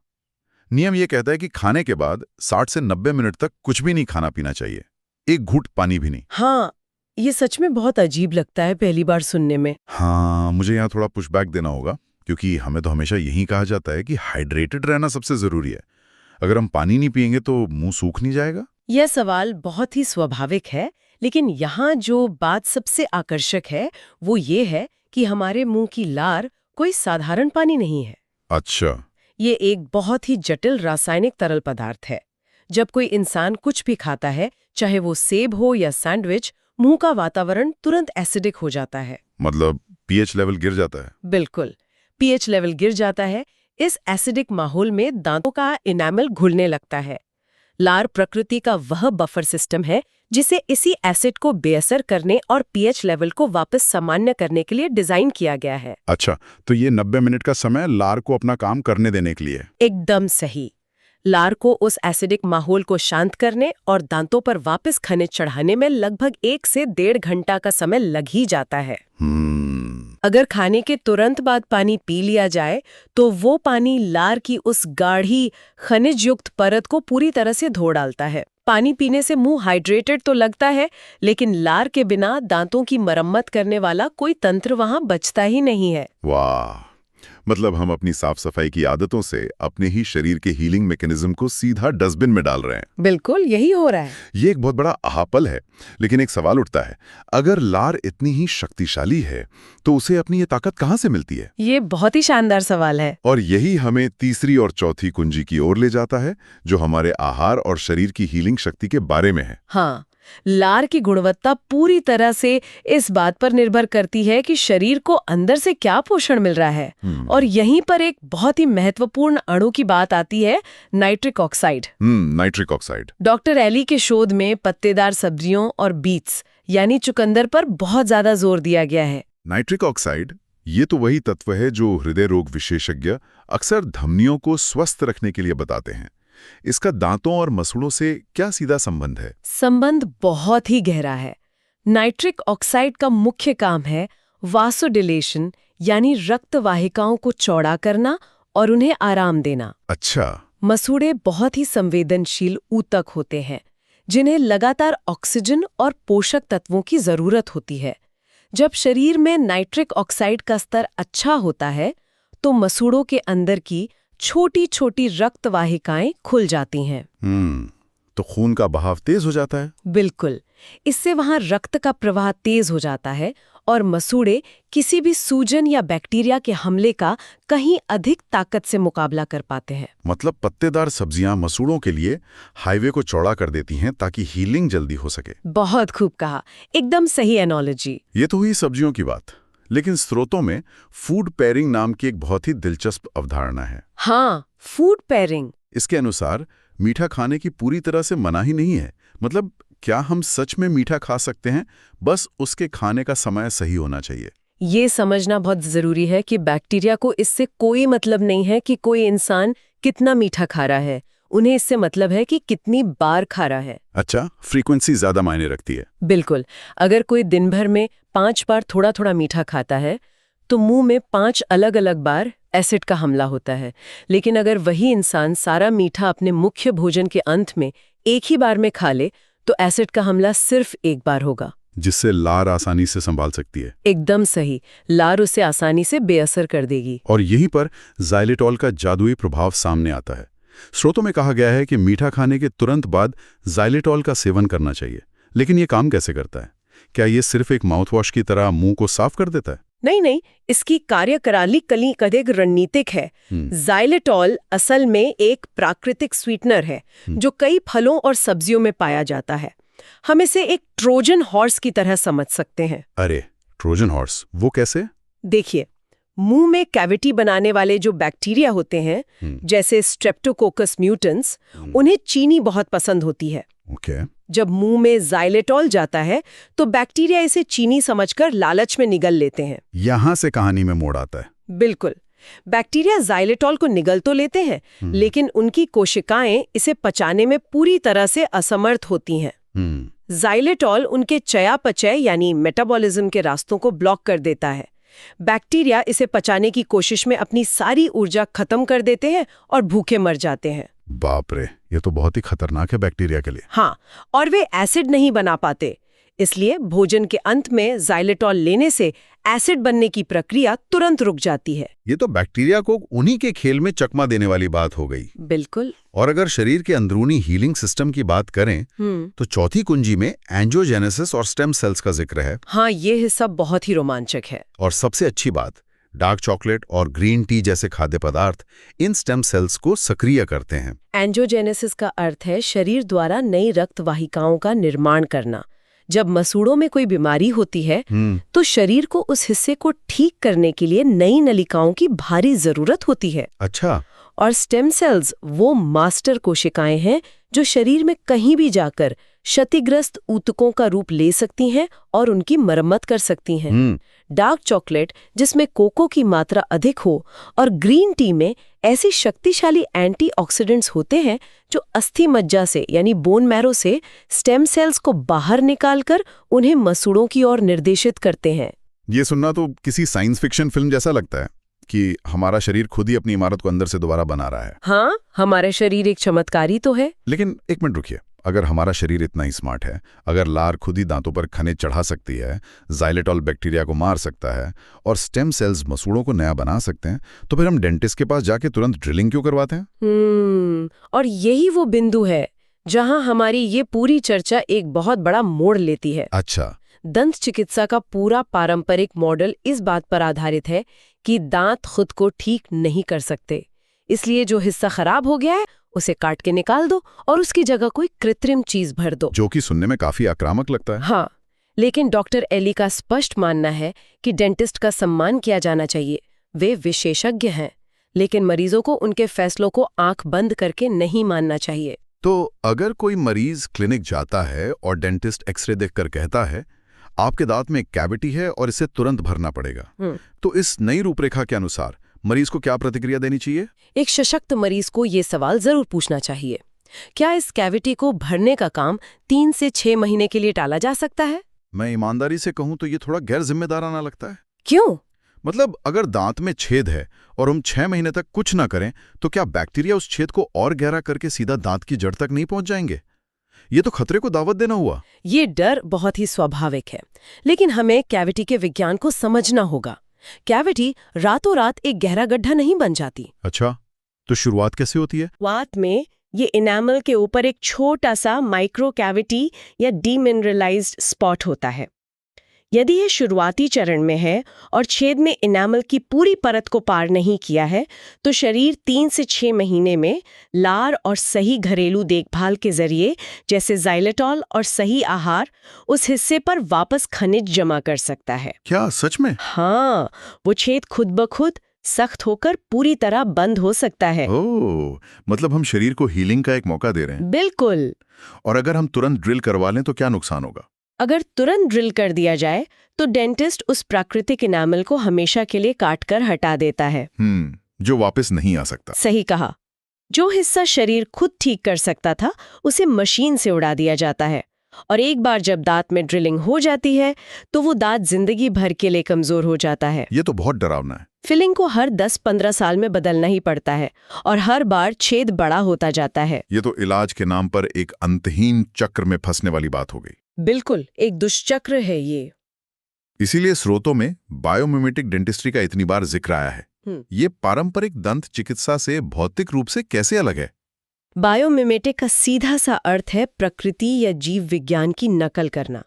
नियम यह कहता है कि खाने के बाद 60 से 90 मिनट तक कुछ भी नहीं खाना पीना चाहिए, एक घूंट पानी भी नहीं। हाँ, ये सच में बहुत अजीब लगता है पहली बार सुनने में। हाँ, मुझे यहाँ थोड़ा पुशबैक देना होगा, क्योंकि हमें तो हमेशा यही कहा जाता है कि हाइड्रेटेड रहना सबसे जरूरी है। अगर हम पानी नहीं पिएंगे तो मुंह सूख नहीं जाएगा? यह सवाल बहुत ही स्वाभाविक है, लेकिन यहाँ जो बात सबसे आकर्षक है वो ये है कि हमारे मुंह की लार कोई साधारण पानी नहीं है। अच्छा। ये एक बहुत ही जटिल रासायनिक तरल पदार्थ है। जब कोई इंसान कुछ भी खाता है, चाहे वो सेब हो या सैंडविच, मुंह का वातावरण तुरंत एसिडिक हो जाता है। मतलब पीएच लेवल गिर जाता है? बिल्कुल, पीएच लेवल गिर जाता है। इस एसिडिक माहौल में दांतों का इनामल घुलने लगता है। लार प्रकृति का वह बफर सिस्टम है जिसे इसी एसिड को बेअसर करने और पीएच लेवल को वापस सामान्य करने के लिए डिजाइन किया गया है। अच्छा, तो ये 90 मिनट का समय लार को अपना काम करने देने के लिए? एकदम सही। लार को उस एसिडिक माहौल को शांत करने और दांतों पर वापस खनिज चढ़ाने में लगभग 1 से 1.5 घंटा का समय लग ही जाता है। अगर खाने के तुरंत बाद पानी पी लिया जाए तो वो पानी लार की उस गाढ़ी खनिज युक्त परत को पूरी तरह से धो डालता है। पानी पीने से मुंह हाइड्रेटेड तो लगता है, लेकिन लार के बिना दांतों की मरम्मत करने वाला कोई तंत्र वहां बचता ही नहीं है। वाह, मतलब हम अपनी साफ सफाई की आदतों से अपने ही शरीर के हीलिंग मैकेनिज्म को सीधा डस्टबिन में डाल रहे हैं। बिल्कुल यही हो रहा है। ये एक बहुत बड़ा आहापल है, लेकिन एक सवाल उठता है, अगर लार इतनी ही शक्तिशाली है तो उसे अपनी ये ताकत कहाँ से मिलती है? ये बहुत ही शानदार सवाल है। और यही हमें तीसरी और चौथी कुंजी की ओर ले जाता है, जो हमारे आहार और शरीर की हीलिंग शक्ति के बारे में है। हाँ, लार की गुणवत्ता पूरी तरह से इस बात पर निर्भर करती है कि शरीर को अंदर से क्या पोषण मिल रहा है। और यहीं पर एक बहुत ही महत्वपूर्ण अणु की बात आती है, nitric oxide. Nitric oxide. Doctor Eli के शोध में पत्तेदार सब्जियों और बीट्स यानी चुकंदर पर बहुत ज्यादा जोर दिया गया है। नाइट्रिक ऑक्साइड, ये तो वही तत्व है जो हृदय रोग विशेषज्ञ अक्सर धमनियों को स्वस्थ रखने के लिए बताते हैं। इसका दांतों और मसूड़ों से क्या सीधा संबंध है? संबंध बहुत ही गहरा है। नाइट्रिक ऑक्साइड का मुख्य काम है वासोडिलेशन यानी रक्त वाहिकाओं को चौड़ा करना और उन्हें आराम देना। अच्छा। मसूड़े बहुत ही संवेदनशील ऊतक होते हैं जिन्हें लगातार ऑक्सीजन और पोषक तत्वों की जरूरत होती है। जब शरीर में नाइट्रिक ऑक्साइड का स्तर अच्छा होता है तो मसूड़ों के अंदर की छोटी छोटी रक्त वाहिकाएं खुल जाती हैं। तो खून का बहाव तेज हो जाता है। बिल्कुल, इससे वहां रक्त का प्रवाह तेज हो जाता है और मसूड़े किसी भी सूजन या बैक्टीरिया के हमले का कहीं अधिक ताकत से मुकाबला कर पाते हैं। मतलब पत्तेदार सब्जियां मसूड़ों के लिए हाईवे को चौड़ा कर देती हैं ताकि हीलिंग जल्दी हो सके। बहुत खूब कहा, एकदम सही एनोलॉजी। ये तो हुई सब्जियों की बात, लेकिन स्रोतों में फूड पेयरिंग नाम की एक बहुत ही दिलचस्प अवधारणा है। हाँ, फूड पेयरिंग। इसके अनुसार मीठा खाने की पूरी तरह से मना ही नहीं है। मतलब क्या हम सच में मीठा खा सकते हैं, बस उसके खाने का समय सही होना चाहिए। ये समझना बहुत जरूरी है कि बैक्टीरिया को इससे कोई मतलब नहीं है कि कोई इंसान कितना मीठा खा रहा है। उन्हें इससे मतलब है कि कितनी बार खा रहा है। अच्छा, फ्रीक्वेंसी ज्यादा मायने रखती है। बिल्कुल, अगर कोई दिन भर में 5 बार थोड़ा थोड़ा मीठा खाता है तो मुंह में 5 अलग अलग बार एसिड का हमला होता है। लेकिन अगर वही इंसान सारा मीठा अपने मुख्य भोजन के अंत में एक ही बार में खा ले तो एसिड का हमला सिर्फ एक बार होगा, जिससे लार आसानी से संभाल सकती है। एकदम सही, लार उसे आसानी से बेअसर कर देगी। और यहीं पर ज़ाइलेटॉल का जादुई प्रभाव सामने आता है। स्रोतों में कहा गया है कि मीठा खाने के तुरंत बाद ज़ाइलेटॉल का सेवन करना चाहिए। लेकिन ये काम कैसे करता है? क्या ये सिर्फ एक माउथ वॉश की तरह मुंह को साफ कर देता है? नहीं, इसकी कार्यप्रणाली कली अधिक रणनीतिक है। ज़ाइलेटॉल असल में एक प्राकृतिक स्वीटनर है जो कई फलों और सब्जियों में पाया जाता है। हम इसे एक ट्रोजन हॉर्स की तरह समझ सकते हैं। अरे, ट्रोजन हॉर्स, वो कैसे? देखिए, मुंह में कैविटी बनाने वाले जो बैक्टीरिया होते हैं, जैसे स्ट्रेप्टोकोकस म्यूटेंस, उन्हें चीनी बहुत पसंद होती है। जब मुंह में ज़ाइलेटॉल जाता है तो बैक्टीरिया इसे चीनी समझकर लालच में निगल लेते हैं। यहां से कहानी में मोड़ आता है। बिल्कुल, बैक्टीरिया ज़ाइलेटॉल को निगल तो लेते हैं, लेकिन उनकी कोशिकाएं इसे पचाने में पूरी तरह से असमर्थ होती हैं। ज़ाइलेटॉल उनके चयापचय यानी मेटाबॉलिज्म के रास्तों को ब्लॉक कर देता है। बैक्टीरिया इसे पचाने की कोशिश में अपनी सारी ऊर्जा खत्म कर देते हैं और भूखे मर जाते हैं। बाप रे, ये तो बहुत ही खतरनाक है बैक्टीरिया के लिए। हाँ, और वे एसिड नहीं बना पाते, इसलिए भोजन के अंत में ज़ाइलेटॉल लेने से एसिड बनने की प्रक्रिया तुरंत रुक जाती है। ये तो बैक्टीरिया को उन्हीं के खेल में चकमा देने वाली बात हो गई। बिल्कुल। और अगर शरीर के अंदरूनी हीलिंग सिस्टम की बात करें तो चौथी कुंजी में एंजियोजेनेसिस और स्टेम सेल्स का जिक्र है। हाँ, ये हिस्सा बहुत ही रोमांचक है। और सबसे अच्छी बात, डार्क चॉकलेट और ग्रीन टी जैसे खाद्य पदार्थ इन स्टेम सेल्स को सक्रिय करते हैं। एंजियोजेनेसिस का अर्थ है शरीर द्वारा नई रक्त वाहिकाओं का निर्माण करना। जब मसूड़ों में कोई बीमारी होती है तो शरीर को उस हिस्से को ठीक करने के लिए नई नलिकाओं की भारी जरूरत होती है। अच्छा। और स्टेम सेल्स वो मास्टर कोशिकाएं हैं जो शरीर में कहीं भी जाकर क्षतिग्रस्त ऊतकों का रूप ले सकती हैं और उनकी मरम्मत कर सकती हैं। डार्क चॉकलेट जिसमें कोको की मात्रा अधिक हो और ग्रीन टी में ऐसी शक्तिशाली एंटीऑक्सीडेंट्स होते हैं जो अस्थि मज्जा से यानी बोन मैरो से स्टेम सेल्स को बाहर निकालकर उन्हें मसूड़ों की ओर निर्देशित करते हैं। ये सुनना तो किसी साइंस फिक्शन फिल्म जैसा लगता है कि हमारा शरीर खुद ही अपनी इमारत को अंदर से दोबारा बना रहा है। हाँ, हमारा शरीर एक चमत्कारी तो है। लेकिन एक मिनट रुकिए, अगर हमारा शरीर इतना ही स्मार्ट है, अगर लार खुद ही दांतों पर खनिज चढ़ा सकती है, ज़ाइलेटॉल बैक्टीरिया को मार सकता है और स्टेम सेल्स मसूड़ों को नया बना सकते हैं, तो फिर हम डेंटिस्ट के पास जाके तुरंत ड्रिलिंग क्यों करवाते हैं? और यही वो बिंदु है जहां हमारी ये पूरी चर्चा एक बहुत बड़ा मोड़ लेती है। अच्छा। दंत चिकित्सा का पूरा पारंपरिक मॉडल इस बात पर आधारित है कि दांत खुद को ठीक नहीं कर सकते, इसलिए जो हिस्सा खराब हो गया है उसे काट के निकाल दो और उसकी जगह कोई कृत्रिम चीज भर दो, जो कि सुनने में काफी आक्रामक लगता है। हाँ, लेकिन डॉक्टर एली का स्पष्ट मानना है कि डेंटिस्ट का सम्मान किया जाना चाहिए। वे विशेषज्ञ हैं, लेकिन मरीजों को उनके फैसलों को आंख बंद करके नहीं मानना चाहिए। तो अगर कोई मरीज क्लिनिक जाता है और डेंटिस्ट एक्सरे देखकर कहता है आपके दांत में एक कैविटी है और इसे तुरंत भरना पड़ेगा, तो इस नई रूपरेखा के अनुसार मरीज को क्या प्रतिक्रिया देनी चाहिए? एक सशक्त मरीज को ये सवाल जरूर पूछना चाहिए, क्या इस कैविटी को भरने का काम 3 से 6 महीने के लिए टाला जा सकता है? मैं ईमानदारी से कहूं तो ये थोड़ा गैर जिम्मेदाराना लगता है। क्यों? मतलब अगर दांत में छेद है और हम 6 महीने तक कुछ ना करें, तो क्या बैक्टीरिया उस छेद को और गहरा करके सीधा दांत की जड़ तक नहीं पहुंच जाएंगे? ये तो खतरे को दावत देना हुआ। ये डर बहुत ही स्वाभाविक है, लेकिन हमें कैविटी के विज्ञान को समझना होगा। कैविटी रातों रात एक गहरा गड्ढा नहीं बन जाती। अच्छा, तो शुरुआत कैसे होती है? शुरुआत में ये इनेमल के ऊपर एक छोटा सा माइक्रो कैविटी या डीमिनरलाइज्ड स्पॉट होता है। यदि ये शुरुआती चरण में है और छेद में इनेमल की पूरी परत को पार नहीं किया है, तो शरीर 3 से 6 महीने में लार और सही घरेलू देखभाल के जरिए, जैसे ज़ाइलेटॉल और सही आहार, उस हिस्से पर वापस खनिज जमा कर सकता है। क्या सच में? हाँ, वो छेद खुद ब खुद सख्त होकर पूरी तरह बंद हो सकता है। ओह, मतलब हम शरीर को हीलिंग का एक मौका दे रहे हैं। बिल्कुल। और अगर हम तुरंत ड्रिल करवा लें तो क्या नुकसान होगा? अगर तुरंत ड्रिल कर दिया जाए तो डेंटिस्ट उस प्राकृतिक इनेमल को हमेशा के लिए काट कर हटा देता है। जो वापस नहीं आ सकता। सही कहा। जो हिस्सा शरीर खुद ठीक कर सकता था, उसे मशीन से उड़ा दिया जाता है। और एक बार जब दांत में ड्रिलिंग हो जाती है, तो वो दांत जिंदगी भर के लिए कमजोर हो जाता है। ये तो बहुत डरावना है। फिलिंग को हर 10-15 साल में बदलना ही पड़ता है और हर बार छेद बड़ा होता जाता है। ये तो इलाज के नाम पर एक अंतहीन चक्र में फंसने वाली बात हो गई। बिल्कुल, एक दुष्चक्र है ये। इसीलिए स्रोतों में बायोमिमेटिक डेंटिस्ट्री का इतनी बार जिक्र आया है। ये पारंपरिक दंत चिकित्सा से भौतिक रूप से कैसे अलग है? बायोमिमेटिक का सीधा सा अर्थ है प्रकृति या जीव विज्ञान की नकल करना।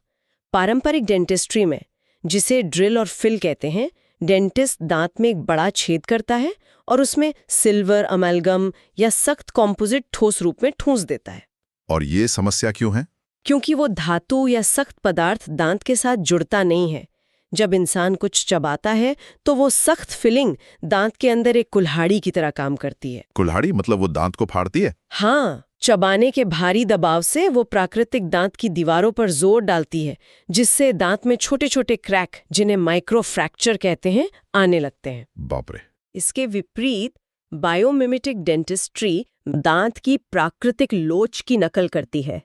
पारंपरिक डेंटिस्ट्री में, जिसे ड्रिल और फिल कहते हैं, डेंटिस्ट दांत में एक बड़ा छेद करता है और उसमें सिल्वर, अमेलगम या सख्त कॉम्पोजिट ठोस रूप में ठूंस देता है। और ये समस्या क्यों है? क्योंकि वो धातु या सख्त पदार्थ दांत के साथ जुड़ता नहीं है। जब इंसान कुछ चबाता है तो वो सख्त फिलिंग दांत के अंदर एक कुल्हाड़ी की तरह काम करती है। कुल्हाड़ी मतलब वो दांत को फाड़ती है? हाँ, चबाने के भारी दबाव से वो प्राकृतिक दांत की दीवारों पर जोर डालती है, जिससे दांत में छोटे छोटे क्रैक, जिन्हें माइक्रो फ्रैक्चर कहते हैं, आने लगते हैं। बाप रे। इसके विपरीत बायोमिमेटिक डेंटिस्ट्री दांत की प्राकृतिक लोच की नकल करती है।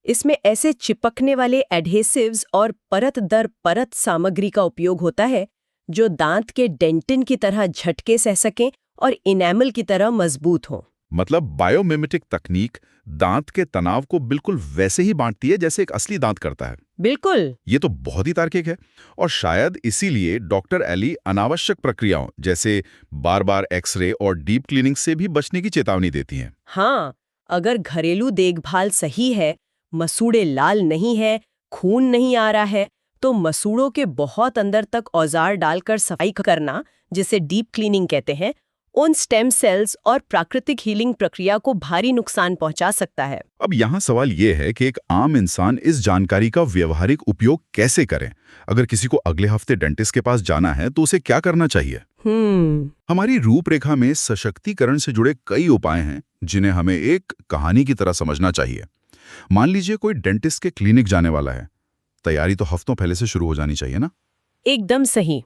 इसमें ऐसे चिपकने वाले एडहेसिव्स और परत दर परत सामग्री का उपयोग होता है जो दांत के डेंटिन की तरह झटके सह सकें और इनेमल की तरह मजबूत हों। मतलब बायोमिमेटिक तकनीक दांत के तनाव को बिल्कुल वैसे ही बांटती है जैसे एक असली दांत करता है। बिल्कुल। ये तो बहुत ही तार्किक है और शायद इसीलिए डॉक्टर एली अनावश्यक प्रक्रियाओं जैसे बार-बार एक्सरे और डीप क्लीनिंग से भी बचने की चेतावनी देती हैं। हाँ, अगर घरेलू देखभाल सही है, मसूड़े लाल नहीं है, खून नहीं आ रहा है, तो मसूड़ों के बहुत अंदर तक औजार डालकर सफाई करना, जिसे डीप क्लीनिंग कहते हैं, उन स्टेम सेल्स और प्राकृतिक हीलिंग प्रक्रिया को भारी नुकसान पहुंचा सकता है। अब यहाँ सवाल ये है कि एक आम इंसान इस जानकारी का व्यावहारिक उपयोग कैसे करे? अगर किसी को अगले हफ्ते डेंटिस्ट के पास जाना है तो उसे क्या करना चाहिए? हमारी रूपरेखा में सशक्तिकरण से जुड़े कई उपाय हैं जिन्हें हमें एक कहानी की तरह समझना चाहिए। मान लीजिए कोई डेंटिस्ट के क्लिनिक जाने वाला है, तैयारी तो हफ्तों पहले से शुरू हो जानी चाहिए ना? एकदम सही।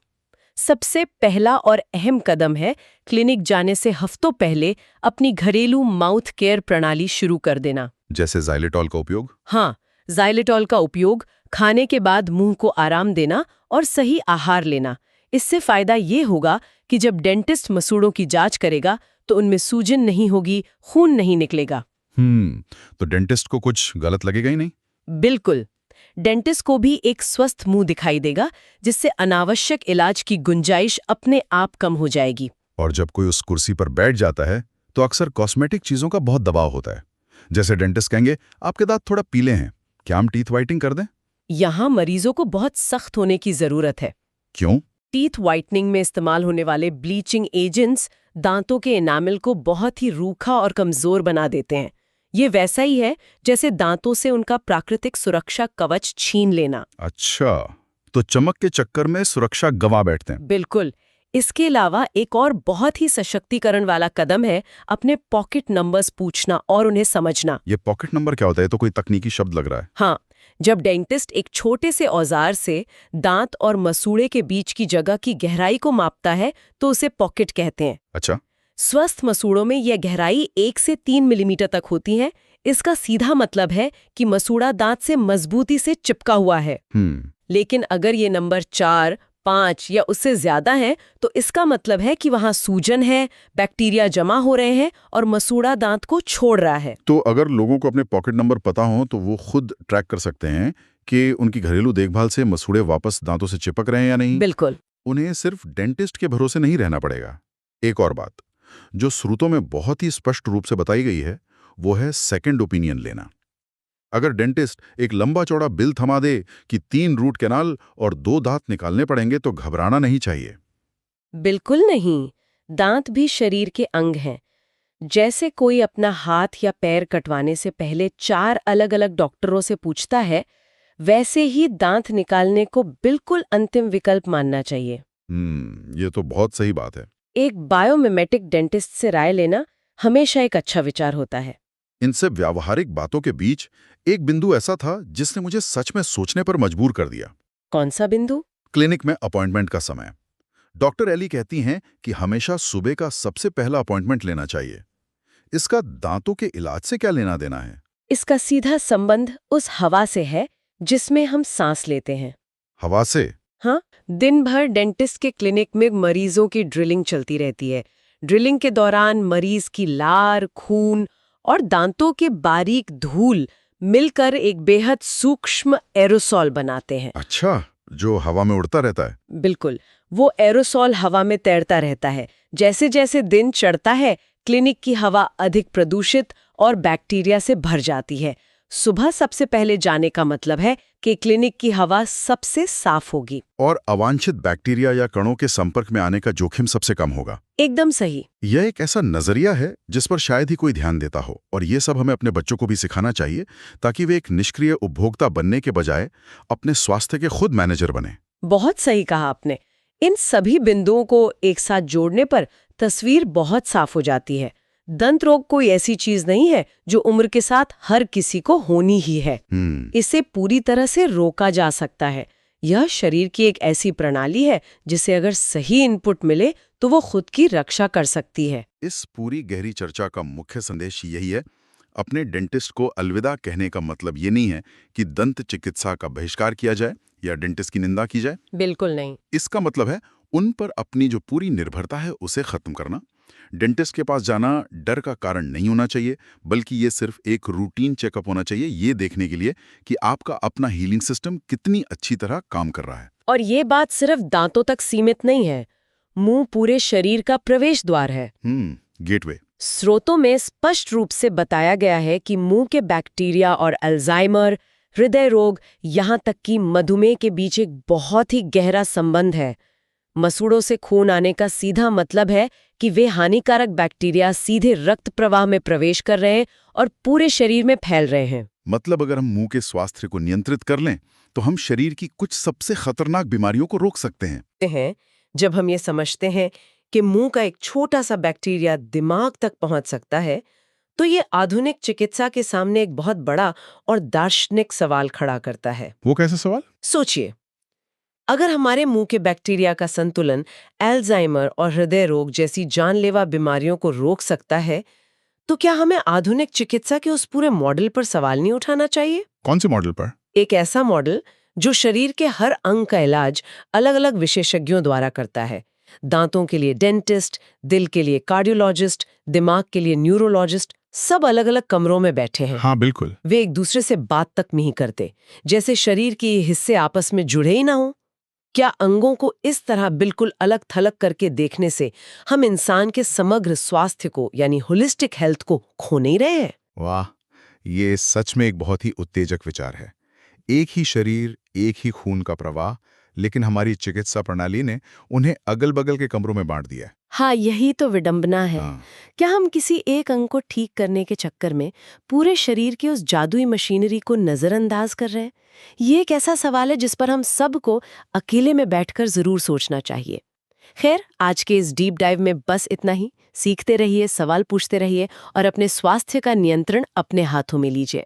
सबसे पहला और अहम कदम है क्लिनिक जाने से हफ्तों पहले अपनी घरेलू माउथ केयर प्रणाली शुरू कर देना। जैसे ज़ाइलेटॉल का उपयोग? हाँ, ज़ाइलेटॉल का उपयोग, खाने के बाद मुंह को आराम देना और सही आहार लेना। इससे फायदा ये होगा कि जब डेंटिस्ट मसूड़ों की जांच करेगा तो उनमें सूजन नहीं होगी, खून नहीं निकलेगा। तो डेंटिस्ट को कुछ गलत लगेगा ही नहीं। बिल्कुल। डेंटिस्ट को भी एक स्वस्थ मुंह दिखाई देगा, जिससे अनावश्यक इलाज की गुंजाइश अपने आप कम हो जाएगी। और जब कोई उस कुर्सी पर बैठ जाता है तो अक्सर कॉस्मेटिक चीजों का बहुत दबाव होता है। जैसे डेंटिस्ट कहेंगे, आपके दांत थोड़ा पीले हैं, क्या हम टीथ वाइटनिंग कर दें? यहाँ मरीजों को बहुत सख्त होने की जरूरत है। क्यों? टीथ वाइटनिंग में इस्तेमाल होने वाले ब्लीचिंग एजेंट्स दांतों के एनामल को बहुत ही रूखा और कमजोर बना देते हैं। ये वैसा ही है जैसे दांतों से उनका प्राकृतिक सुरक्षा कवच छीन लेना। अच्छा, तो चमक के चक्कर में सुरक्षा गंवा बैठते हैं। बिल्कुल। इसके अलावा एक और बहुत ही सशक्तिकरण वाला कदम है अपने पॉकेट नंबर्स पूछना और उन्हें समझना। ये पॉकेट नंबर क्या होता है? तो कोई तकनीकी शब्द लग रहा है। हाँ, जब डेंटिस्ट एक छोटे से औजार से दांत और मसूड़े के बीच की जगह की गहराई को मापता है तो उसे पॉकेट कहते हैं। अच्छा। स्वस्थ मसूड़ों में यह गहराई 1 से 3 मिलीमीटर तक होती है। इसका सीधा मतलब है कि मसूड़ा दांत से मजबूती से चिपका हुआ है। लेकिन अगर ये नंबर 4, 5 या उससे ज्यादा है तो इसका मतलब है कि वहां सूजन है, बैक्टीरिया जमा हो रहे हैं और मसूड़ा दांत को छोड़ रहा है। तो अगर लोगों को अपने पॉकेट नंबर पता हो तो वो खुद ट्रैक कर सकते हैं कि उनकी घरेलू देखभाल से मसूड़े वापस दांतों से चिपक रहे हैं या नहीं। बिल्कुल। उन्हें सिर्फ डेंटिस्ट के भरोसे नहीं रहना पड़ेगा। एक और बात जो स्रोतों में बहुत ही स्पष्ट रूप से बताई गई है वो है सेकंड ओपिनियन लेना। अगर डेंटिस्ट एक लंबा चौड़ा बिल थमा दे कि 3 रूट कैनाल और 2 दांत निकालने पड़ेंगे तो घबराना नहीं चाहिए। बिल्कुल नहीं। दांत भी शरीर के अंग हैं। जैसे कोई अपना हाथ या पैर कटवाने से पहले 4 अलग-अलग डॉक्टरों से पूछता है, वैसे ही दांत निकालने को बिल्कुल अंतिम विकल्प मानना चाहिए। ये तो बहुत सही बात है। एक बायोमिमेटिक डेंटिस्ट से राय लेना हमेशा एक अच्छा विचार होता है। इनसे व्यावहारिक बातों के बीच एक बिंदु ऐसा था जिसने मुझे सच में सोचने पर मजबूर कर दिया। कौन सा बिंदु? क्लिनिक में अपॉइंटमेंट का समय। डॉक्टर एली कहती हैं कि हमेशा सुबह का सबसे पहला अपॉइंटमेंट लेना चाहिए। इसका दांतों के इलाज से क्या लेना देना है? इसका सीधा संबंध उस हवा से है जिसमें हम सांस लेते हैं। हवा से? हाँ, दिन भर डेंटिस्ट के क्लिनिक में मरीजों की ड्रिलिंग चलती रहती है। ड्रिलिंग के दौरान मरीज की लार, खून और दांतों के बारीक धूल मिलकर एक बेहद सूक्ष्म एरोसॉल बनाते हैं। अच्छा, जो हवा में उड़ता रहता है। बिल्कुल, वो एरोसॉल हवा में तैरता रहता है। जैसे जैसे दिन चढ़ता है, क्लिनिक की हवा अधिक प्रदूषित और बैक्टीरिया से भर जाती है। सुबह सबसे पहले जाने का मतलब है कि क्लिनिक की हवा सबसे साफ होगी और अवांछित बैक्टीरिया या कणों के संपर्क में आने का जोखिम सबसे कम होगा। एकदम सही। यह एक ऐसा नजरिया है जिस पर शायद ही कोई ध्यान देता हो, और ये सब हमें अपने बच्चों को भी सिखाना चाहिए ताकि वे एक निष्क्रिय उपभोक्ता बनने के बजाय अपने स्वास्थ्य के खुद मैनेजर बने। बहुत सही कहा आपने। इन सभी बिंदुओं को एक साथ जोड़ने पर तस्वीर बहुत साफ हो जाती है। दंत रोग कोई ऐसी चीज नहीं है जो उम्र के साथ हर किसी को होनी ही है। इसे पूरी तरह से रोका जा सकता है। यह शरीर की एक ऐसी प्रणाली है जिसे अगर सही इनपुट मिले तो वो खुद की रक्षा कर सकती है। इस पूरी गहरी चर्चा का मुख्य संदेश यही है, अपने डेंटिस्ट को अलविदा कहने का मतलब ये नहीं है कि दंत चिकित्सा का बहिष्कार किया जाए या डेंटिस्ट की निंदा की जाए। बिल्कुल नहीं। इसका मतलब है उन पर अपनी जो पूरी निर्भरता है उसे खत्म करना। डेंटिस्ट के पास जाना डर का कारण नहीं होना चाहिए, बल्कि ये सिर्फ एक रूटीन चेकअप होना चाहिए, ये देखने के लिए कि आपका अपना हीलिंग सिस्टम कितनी अच्छी तरह काम कर रहा है। और ये बात सिर्फ दांतों तक सीमित नहीं है। मुंह पूरे शरीर का प्रवेश द्वार है। गेटवे। स्रोतों में स्पष्ट रूप से बताया गया है कि मुंह के बैक्टीरिया और अल्जाइमर, हृदय रोग, यहाँ तक कि मधुमेह के बीच एक बहुत ही गहरा संबंध है। मसूड़ों से खून आने का सीधा मतलब है कि वे हानिकारक बैक्टीरिया सीधे रक्त प्रवाह में प्रवेश कर रहे हैं और पूरे शरीर में फैल रहे हैं। मतलब अगर हम मुंह के स्वास्थ्य को नियंत्रित कर लें तो हम शरीर की कुछ सबसे खतरनाक बीमारियों को रोक सकते हैं। जब हम ये समझते हैं कि मुंह का एक छोटा सा बैक्टीरिया दिमाग तक पहुंच सकता है, तो ये आधुनिक चिकित्सा के सामने एक बहुत बड़ा और दार्शनिक सवाल खड़ा करता है। वो कैसा सवाल? सोचिए, अगर हमारे मुंह के बैक्टीरिया का संतुलन अल्जाइमर और हृदय रोग जैसी जानलेवा बीमारियों को रोक सकता है, तो क्या हमें आधुनिक चिकित्सा के उस पूरे मॉडल पर सवाल नहीं उठाना चाहिए? कौन से मॉडल पर? एक ऐसा मॉडल जो शरीर के हर अंग का इलाज अलग-अलग विशेषज्ञों द्वारा करता है। दांतों के लिए डेंटिस्ट, दिल के लिए कार्डियोलॉजिस्ट, दिमाग के लिए न्यूरोलॉजिस्ट, सब अलग अलग कमरों में बैठे हैं। हाँ बिल्कुल। वे एक दूसरे से बात तक नहीं करते, जैसे शरीर के ये हिस्से आपस में जुड़े ही ना हो। क्या अंगों को इस तरह बिल्कुल अलग थलग करके देखने से हम इंसान के समग्र स्वास्थ्य को यानी होलिस्टिक हेल्थ को खो नहीं रहे हैं? वाह, ये सच में एक बहुत ही उत्तेजक विचार है। एक ही शरीर, एक ही खून का प्रवाह, लेकिन हमारी चिकित्सा प्रणाली ने उन्हें अगल-बगल के कमरों में बांट दिया है। हाँ, यही तो विडंबना है। हाँ। क्या हम किसी एक अंग को ठीक करने के चक्कर में पूरे शरीर की उस जादुई मशीनरी को नजरअंदाज कर रहे हैं? ये एक ऐसा सवाल है जिस पर हम सबको अकेले में बैठकर जरूर सोचना चाहिए। खैर, आज के इस डीप डाइव में बस इतना ही। सीखते रहिए, सवाल पूछते रहिए और अपने स्वास्थ्य का नियंत्रण अपने हाथों में लीजिए।